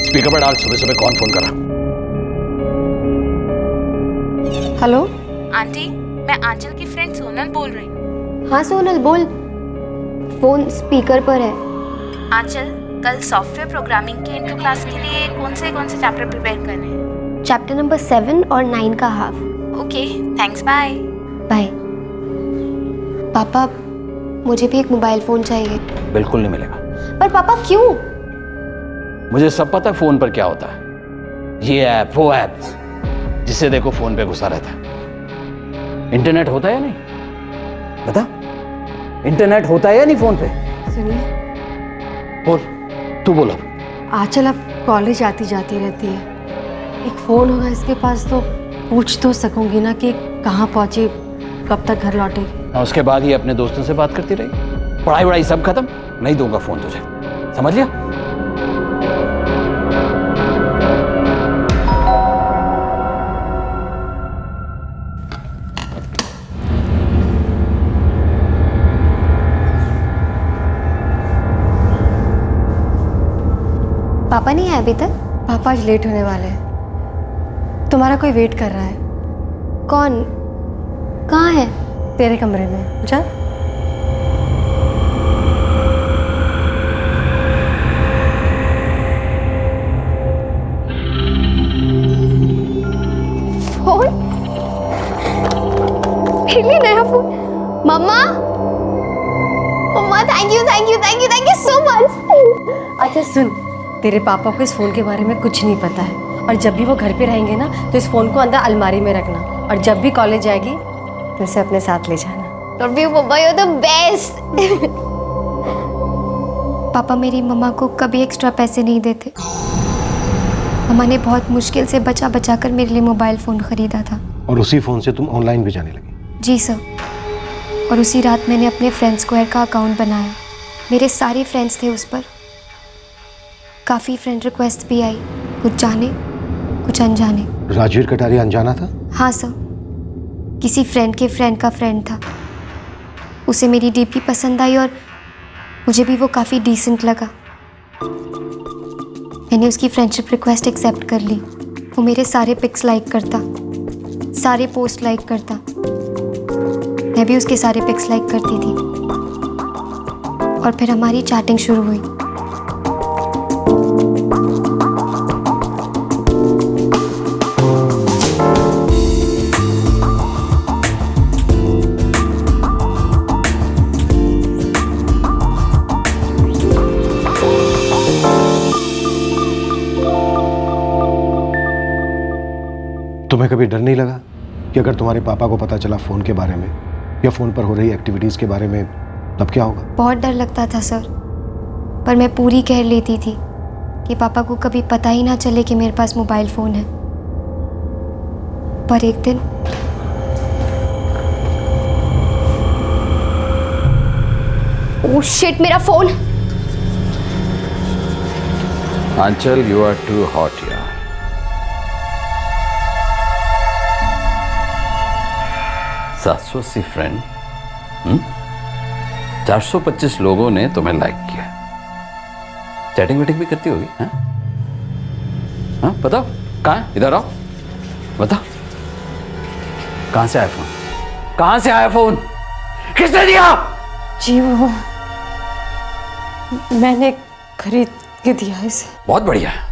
स्पीकर पर डाल। सुबह सुबह कौन फोन करा? हेलो आंटी, मैं आंचल की फ्रेंड सोनल बोल रही हूँ। हाँ सोनल बोल। फोन स्पीकर पर है। आंचल, कल सॉफ्टवेयर प्रोग्रामिंग के इंट्रो क्लास के लिए कौन से चैप्टर प्रिपेयर करने हैं? चैप्टर नंबर 7 और 9 का half. Okay, thanks, bye. Bye. पापा, मुझे भी एक मोबाइल फोन चाहिए। बिल्कुल नहीं मिलेगा। पर पापा क्यों? मुझे सब पता है फोन पर क्या होता है। ये ऐप, वो ऐप, जिसे देखो फोन पे घुसा रहता है। इंटरनेट होता है या नहीं? बता, इंटरनेट होता है या नहीं फोन पे? सुनिए, बोल, तू बोला। आंचल अब कॉलेज आती जाती रहती है। एक फ़ोन होगा इसके पास तो पूछ तो सकूंगी ना कि कहाँ पहुंची, कब तक घर लौटेगी। और उसके बाद ही अपने दोस्तों से बात करती रही। पढ़ाई वढ़ाई सब खत्म, नहीं दूंगा फोन तुझे, समझ लिया? पापा नहीं आए अभी तक? पापा आज लेट होने वाले हैं। तुम्हारा कोई वेट कर रहा है। कौन? कहाँ है? तेरे कमरे में जा। फोन? फिर भी नया फोन? मम्मा? मम्मा थैंक यू सो मच। अच्छा सुन, तेरे पापा को इस फ़ोन के बारे में कुछ नहीं पता है, और जब भी वो घर पे रहेंगे ना तो इस फ़ोन को अंदर अलमारी में रखना, और जब भी कॉलेज जाएगी तो इसे अपने साथ ले जाना। लव यू मम्मा, यू आर द बेस्ट। पापा मेरी मम्मा को कभी एक्स्ट्रा पैसे नहीं देते। मम्मा ने बहुत मुश्किल से बचा बचा कर मेरे लिए मोबाइल फ़ोन ख़रीदा था। और उसी फ़ोन से तुम ऑनलाइन भी जाने लगी? जी सर। और उसी रात मैंने अपने फ्रेंड स्क्वायर का अकाउंट बनाया। मेरे सारे फ्रेंड्स थे उस पर। काफ़ी फ्रेंड रिक्वेस्ट भी आई, कुछ जाने कुछ अनजाने। राजवीर कटारिया अनजाना था? हाँ सर, किसी फ्रेंड के फ्रेंड का फ्रेंड था। उसे मेरी डीपी पसंद आई और मुझे भी वो काफ़ी डिसेंट लगा। मैंने उसकी फ्रेंडशिप रिक्वेस्ट एक्सेप्ट कर ली। वो मेरे सारे पिक्स लाइक करता, सारे पोस्ट लाइक करता। मैं भी उसके सारे पिक्स लाइक करती थी। और फिर हमारी चैटिंग शुरू हुई। तुम्हें कभी डर नहीं लगा कि अगर तुम्हारे पापा को पता चला फ़ोन के बारे में या फ़ोन पर हो रही एक्टिविटीज़ के बारे में, तब क्या होगा? बहुत डर लगता था सर, पर मैं पूरी कह लेती थी कि पापा को कभी पता ही ना चले कि मेरे पास मोबाइल फ़ोन है। पर एक दिन ओह शिट, मेरा phone! Anchal, you are too hot यार। फ्रेंड, 425 लोगों ने तुम्हें लाइक किया। चैटिंग वेटिंग भी करती होगी? हाँ बताओ, कहाँ है? इधर आओ, बताओ कहाँ से आया फोन? कहाँ से आया फोन? किसने दिया? जी वो मैंने खरीद के दिया इसे। बहुत बढ़िया है।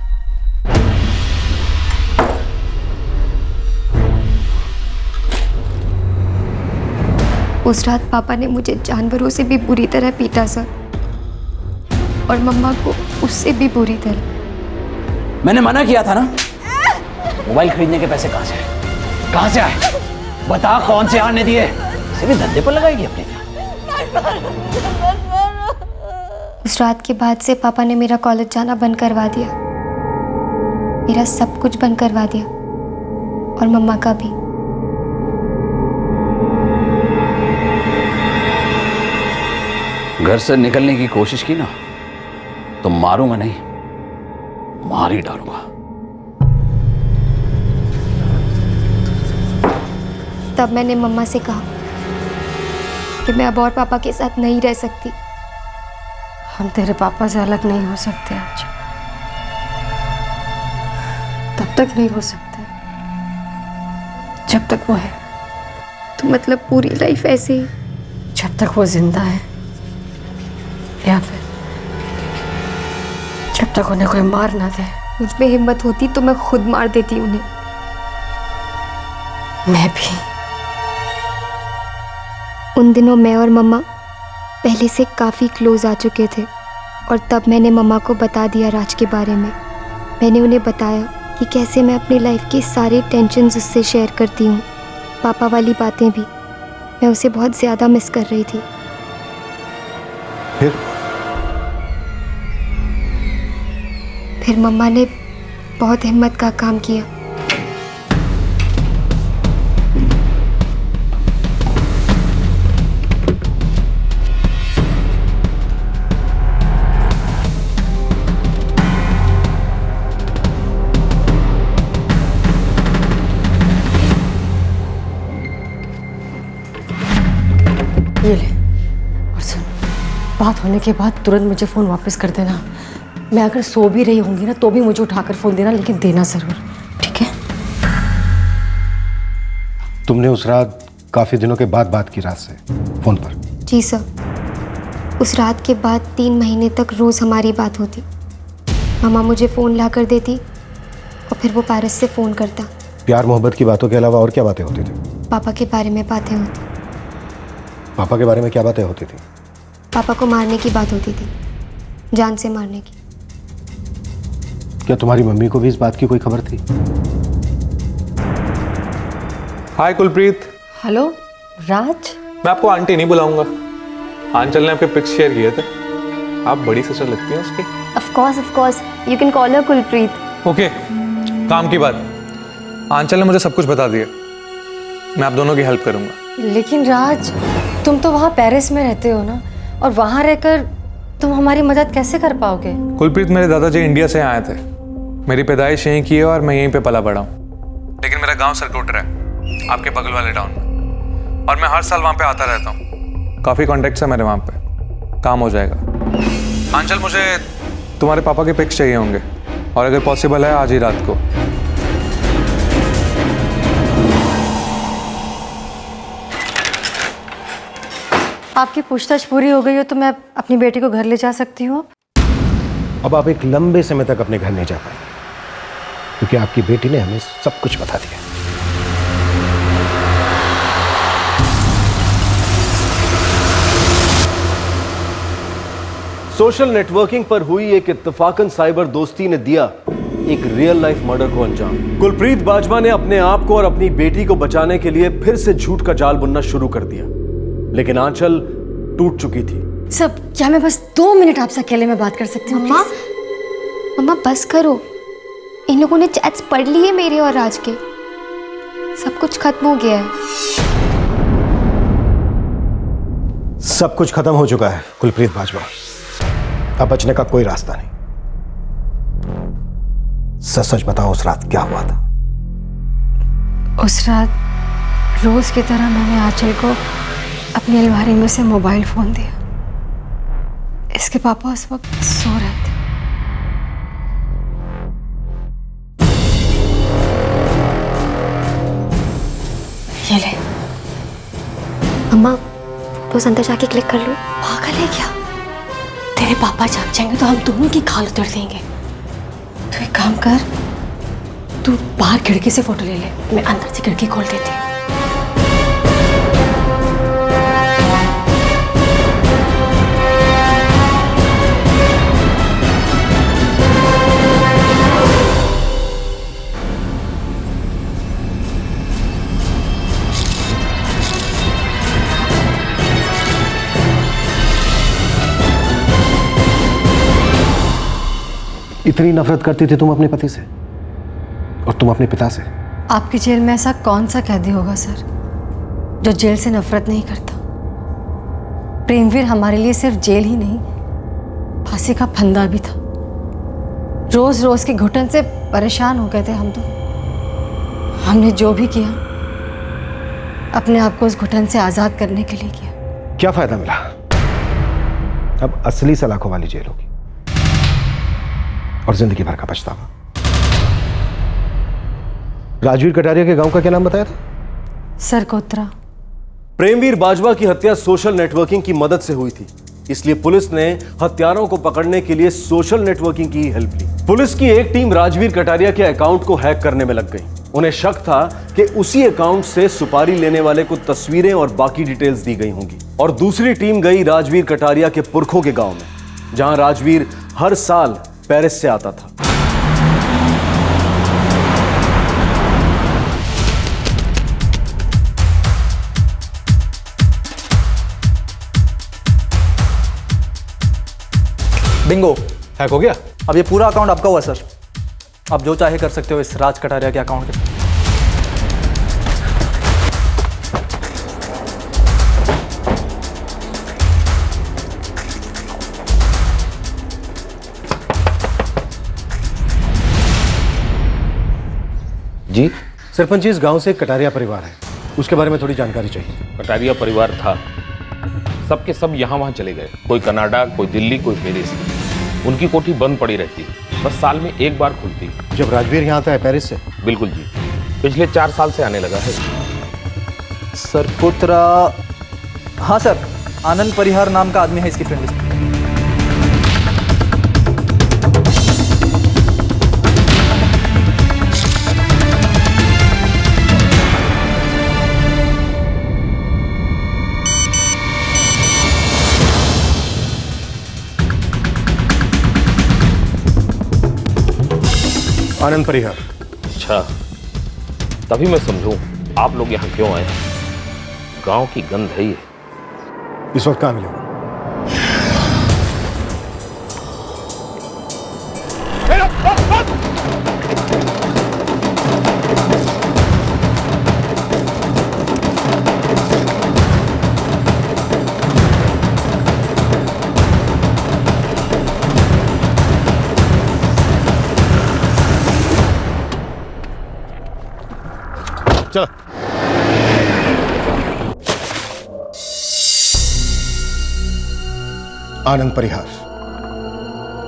उस रात पापा ने मुझे जानवरों से भी बुरी तरह पीटा सर, और मम्मा को उससे भी बुरी तरह। मैंने मना किया था ना। मोबाइल खरीदने के पैसे कहाँ से आए? कहाँ से आए? बता, कौन से आने दिए? इसे भी धंधे पर लगाएगी अपने। उस रात के बाद से पापा ने मेरा कॉलेज जाना बंद करवा दिया, मेरा सब कुछ बंद करवा दिया, और मम्मा का भी। घर से निकलने की कोशिश की ना तो मारूंगा नहीं, मार ही डालूंगा। तब मैंने मम्मा से कहा कि मैं अब और पापा के साथ नहीं रह सकती। हम तेरे पापा से अलग नहीं हो सकते आज, तब तक नहीं हो सकते जब तक वो है। तो मतलब पूरी लाइफ ऐसे ही? जब तक वो जिंदा है, या फिर जब तक उन्हें कोई मार ना दे। मुझ में हिम्मत होती तो मैं खुद मार देती उन्हें। मैं भी। उन दिनों मैं और मम्मा पहले से काफ़ी क्लोज आ चुके थे, और तब मैंने मम्मा को बता दिया राज के बारे में। मैंने उन्हें बताया कि कैसे मैं अपनी लाइफ की सारी टेंशन्स उससे शेयर करती हूँ, पापा वाली बातें भी। मैं उसे बहुत ज़्यादा मिस कर रही थी। फिर मम्मा ने बहुत हिम्मत का काम किया। ये ले, और सुन, बात होने के बाद तुरंत मुझे फ़ोन वापस कर देना। मैं अगर सो भी रही होंगी ना तो भी मुझे उठाकर फ़ोन देना, लेकिन देना ज़रूर, ठीक है? तुमने उस रात काफ़ी दिनों के बाद बात की रात से फ़ोन पर? जी सर, उस रात के बाद 3 महीने तक रोज़ हमारी बात होती। मम्मा मुझे फ़ोन ला कर देती और फिर वो पेरिस से फ़ोन करता। प्यार मोहब्बत की बातों के अलावा और क्या बातें होती थी? पापा के बारे में बातें होती। पापा के बारे में क्या बातें होती थी? पापा को मारने की बात होती थी, जान से मारने की। क्या तुम्हारी मम्मी को भी इस बात की कोई खबर थी? हाय कुलप्रीत। हेलो राज। मैं आपको आंटी नहीं बुलाऊंगा, आंचल ने आपके पिक्स शेयर किए थे, आप बड़ी सिस्टर लगती हैं उसकी। Of course you can call her Kulpreet. Okay, काम की बात। आंचल ने मुझे सब कुछ बता दिया, मैं आप दोनों की हेल्प करूंगा। लेकिन राज, तुम तो वहाँ पेरिस में रहते हो ना, और वहाँ रहकर तुम हमारी मदद कैसे कर पाओगे? कुलप्रीत, मेरे दादाजी इंडिया से आए थे, मेरी पैदाइश यहीं की है और मैं यहीं पे पला बड़ा हूँ। लेकिन मेरा गांव सरकोटरा है, आपके बगल वाले टाउन में, और मैं हर साल वहाँ पे आता रहता हूँ। काफ़ी कॉन्टेक्ट्स है मेरे वहाँ पे, काम हो जाएगा। आंचल, मुझे तुम्हारे पापा के पिक्स चाहिए होंगे, और अगर पॉसिबल है आज ही रात को। आपकी पूछताछ पूरी हो गई हो तो मैं अपनी बेटी को घर ले जा सकती हूँ? अब आप एक लंबे समय तक अपने घर नहीं जा पाए, क्योंकि आपकी बेटी ने हमें सब कुछ बता दिया। सोशल नेटवर्किंग पर हुई एक इत्तेफाकन साइबर दोस्ती ने दिया एक रियल लाइफ मर्डर को अंजाम। कुलप्रीत बाजवा ने अपने आप को और अपनी बेटी को बचाने के लिए फिर से झूठ का जाल बुनना शुरू कर दिया, लेकिन आंचल टूट चुकी थी। सब, क्या मैं बस 2 मिनट आपसे अकेले में बात कर सकती हूँ? मम्मा बस करो, इन लोगों ने चैट्स पढ़ लिए मेरे और राज के, सब कुछ खत्म हो गया है। सब कुछ खत्म हो चुका है कुलप्रीत बाजवा, अब बचने का कोई रास्ता नहीं। सच सच बताओ, उस रात क्या हुआ था? उस रात रोज की तरह मैंने आंचल को अपनी अलमारी में से मोबाइल फोन दिया। इसके पापा उस वक्त सो रहे थे। ये ले। मम्मा, तो अंदर जाके क्लिक कर लो। पागल है क्या? तेरे पापा जाग जाएंगे तो हम दोनों की खाल उतर देंगे। तो एक काम कर, तू बाहर खिड़की से फोटो ले ले, मैं अंदर से खिड़की खोल देती हूँ। इतनी नफरत करती थी तुम अपने पति से, और तुम अपने पिता से? आपकी जेल में ऐसा कौन सा कैदी होगा सर जो जेल से नफरत नहीं करता? प्रेमवीर हमारे लिए सिर्फ जेल ही नहीं, फांसी का फंदा भी था। रोज रोज की घुटन से परेशान हो गए थे हम तो। हमने जो भी किया अपने आप को उस घुटन से आजाद करने के लिए किया। क्या फायदा मिला? अब असली सलाखों वाली जेल होगी और जिंदगी भर का पछतावा। राजवीर कटारिया के गांव का क्या नाम बताया था? सरकोतरा। प्रेमवीर बाजवा की हत्या सोशल नेटवर्किंग की मदद से हुई थी, इसलिए पुलिस ने हत्यारों को पकड़ने के लिए सोशल नेटवर्किंग की हेल्प ली। पुलिस की एक टीम राजवीर कटारिया के अकाउंट को हैक करने में लग गई। उन्हें शक था कि उसी अकाउंट से सुपारी लेने वाले को तस्वीरें और बाकी डिटेल्स दी गई होंगी। और दूसरी टीम गई राजवीर कटारिया के पुरखों के गांव में, जहां राजवीर हर साल पेरिस से आता था। बिंगो, हैक हो गया। अब ये पूरा अकाउंट आपका हुआ सर, आप जो चाहे कर सकते हो इस राज कटारिया के अकाउंट के। जी सरपंच जी, इस गांव से एक कटारिया परिवार है, उसके बारे में थोड़ी जानकारी चाहिए। कटारिया परिवार था सबके सब यहाँ वहाँ चले गए, कोई कनाडा, कोई दिल्ली, कोई पेरिस। उनकी कोठी बंद पड़ी रहती है, बस साल में एक बार खुलती है। जब राजवीर यहाँ आता है पेरिस से? बिल्कुल जी, पिछले 4 साल से आने लगा है। सर पुत्रा, हाँ सर, आनंद परिहार नाम का आदमी है इसकी फ्रेंड लिस्ट। आनंद परिहार। अच्छा, तभी मैं समझूं आप लोग यहाँ क्यों आए। गांव की गंध है ये। इस वक्त कहाँ मिलेगा? चलो। आनंद परिहार,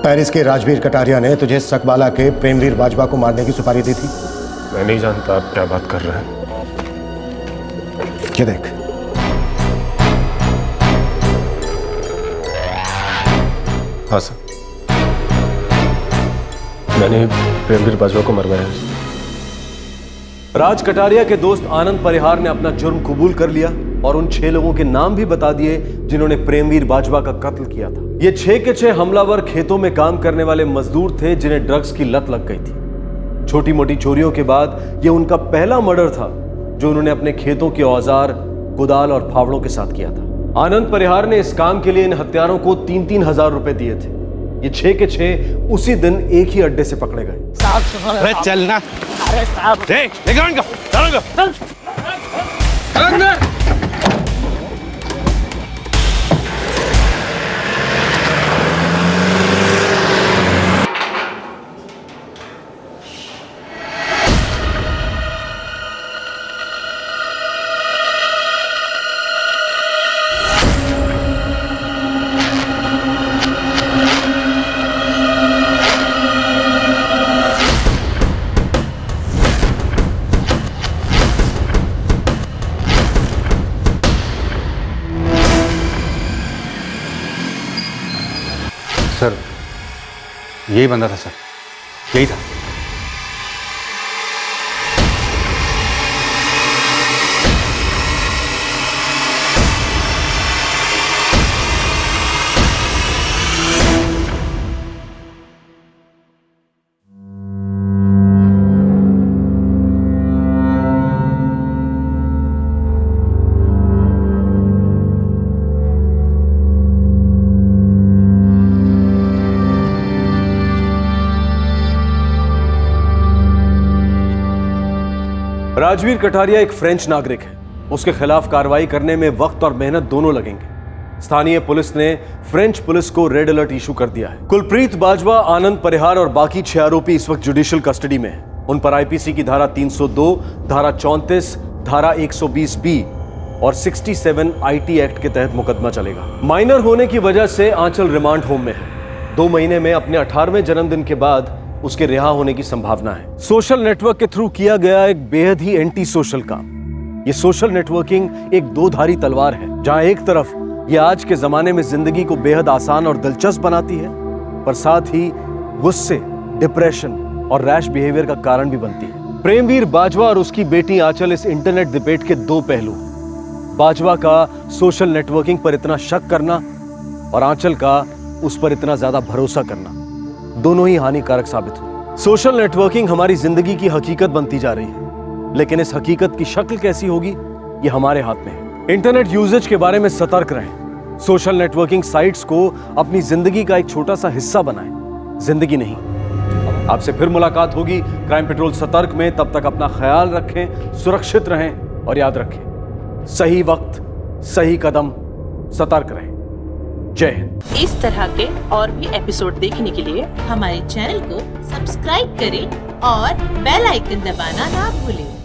पेरिस के राजवीर कटारिया ने तुझे सकबाला के प्रेमवीर बाजवा को मारने की सुपारी दी थी। मैं नहीं जानता आप क्या बात कर रहे हैं। ये देख। हाँ सर, मैंने प्रेमवीर बाजवा को मरवाया है। राज कटारिया के दोस्त आनंद परिहार ने अपना जुर्म कबूल कर लिया और उन 6 लोगों के नाम भी बता दिए जिन्होंने प्रेमवीर बाजवा का कत्ल किया था। ये 6 के 6 हमलावर खेतों में काम करने वाले मजदूर थे जिन्हें ड्रग्स की लत लग गई थी। छोटी मोटी चोरियों के बाद ये उनका पहला मर्डर था जो उन्होंने अपने खेतों के औजार, कुदाल और फावड़ों के साथ किया था। आनंद परिहार ने इस काम के लिए इन हत्यारों को 3-3 हजार रुपए दिए थे। ये 6 के 6 उसी दिन एक ही अड्डे से पकड़े गए। अरे चलना। अरे साहब, लेकर इनको, चल। सर, यही बंदा था सर, यही था। राजवीर कटारिया एक फ्रेंच नागरिक है। उसके खिलाफ कार्रवाई करने में वक्त और मेहनत दोनों लगेंगे। स्थानीय पुलिस ने फ्रेंच पुलिस को रेड अलर्ट इशू कर दिया है। कुलप्रीत बाजवा, आनंद परिहार और बाकी 6 आरोपी इस वक्त जुडिशियल कस्टडी में हैं। उन पर आईपीसी की धारा 302, धारा 34, धारा 120B और 67 आईटी एक्ट के तहत मुकदमा चलेगा। माइनर होने की वजह से आंचल रिमांड होम में है। 2 महीने में अपने 18वें जन्मदिन के बाद उसके रिहा होने की संभावना है। सोशल नेटवर्क के थ्रू किया गया एक बेहद ही एंटी सोशल काम। ये सोशल नेटवर्किंग एक 2धारी तलवार है, जहां एक तरफ ये आज के जमाने में जिंदगी को बेहद आसान और दिलचस्प बनाती है, पर साथ ही गुस्से, डिप्रेशन और रैश बिहेवियर का कारण भी बनती है। प्रेमवीर बाजवा और उसकी बेटी आंचल इस इंटरनेट डिबेट के 2 पहलू। बाजवा का सोशल नेटवर्किंग पर इतना शक करना और आंचल का उस पर इतना ज्यादा भरोसा करना, दोनों ही हानिकारक साबित हुए। सोशल नेटवर्किंग हमारी जिंदगी की हकीकत बनती जा रही है, लेकिन इस हकीकत की शक्ल कैसी होगी ये हमारे हाथ में है। इंटरनेट यूजेज के बारे में सतर्क रहें। सोशल नेटवर्किंग साइट्स को अपनी जिंदगी का एक छोटा सा हिस्सा बनाएं, जिंदगी नहीं। आपसे फिर मुलाकात होगी क्राइम पेट्रोल सतर्क में। तब तक अपना ख्याल रखें, सुरक्षित रहें और याद रखें, सही वक्त, सही कदम, सतर्क रहें। जय हिंद। इस तरह के और भी एपिसोड देखने के लिए हमारे चैनल को सब्सक्राइब करें और बेल आइकन दबाना ना भूलें।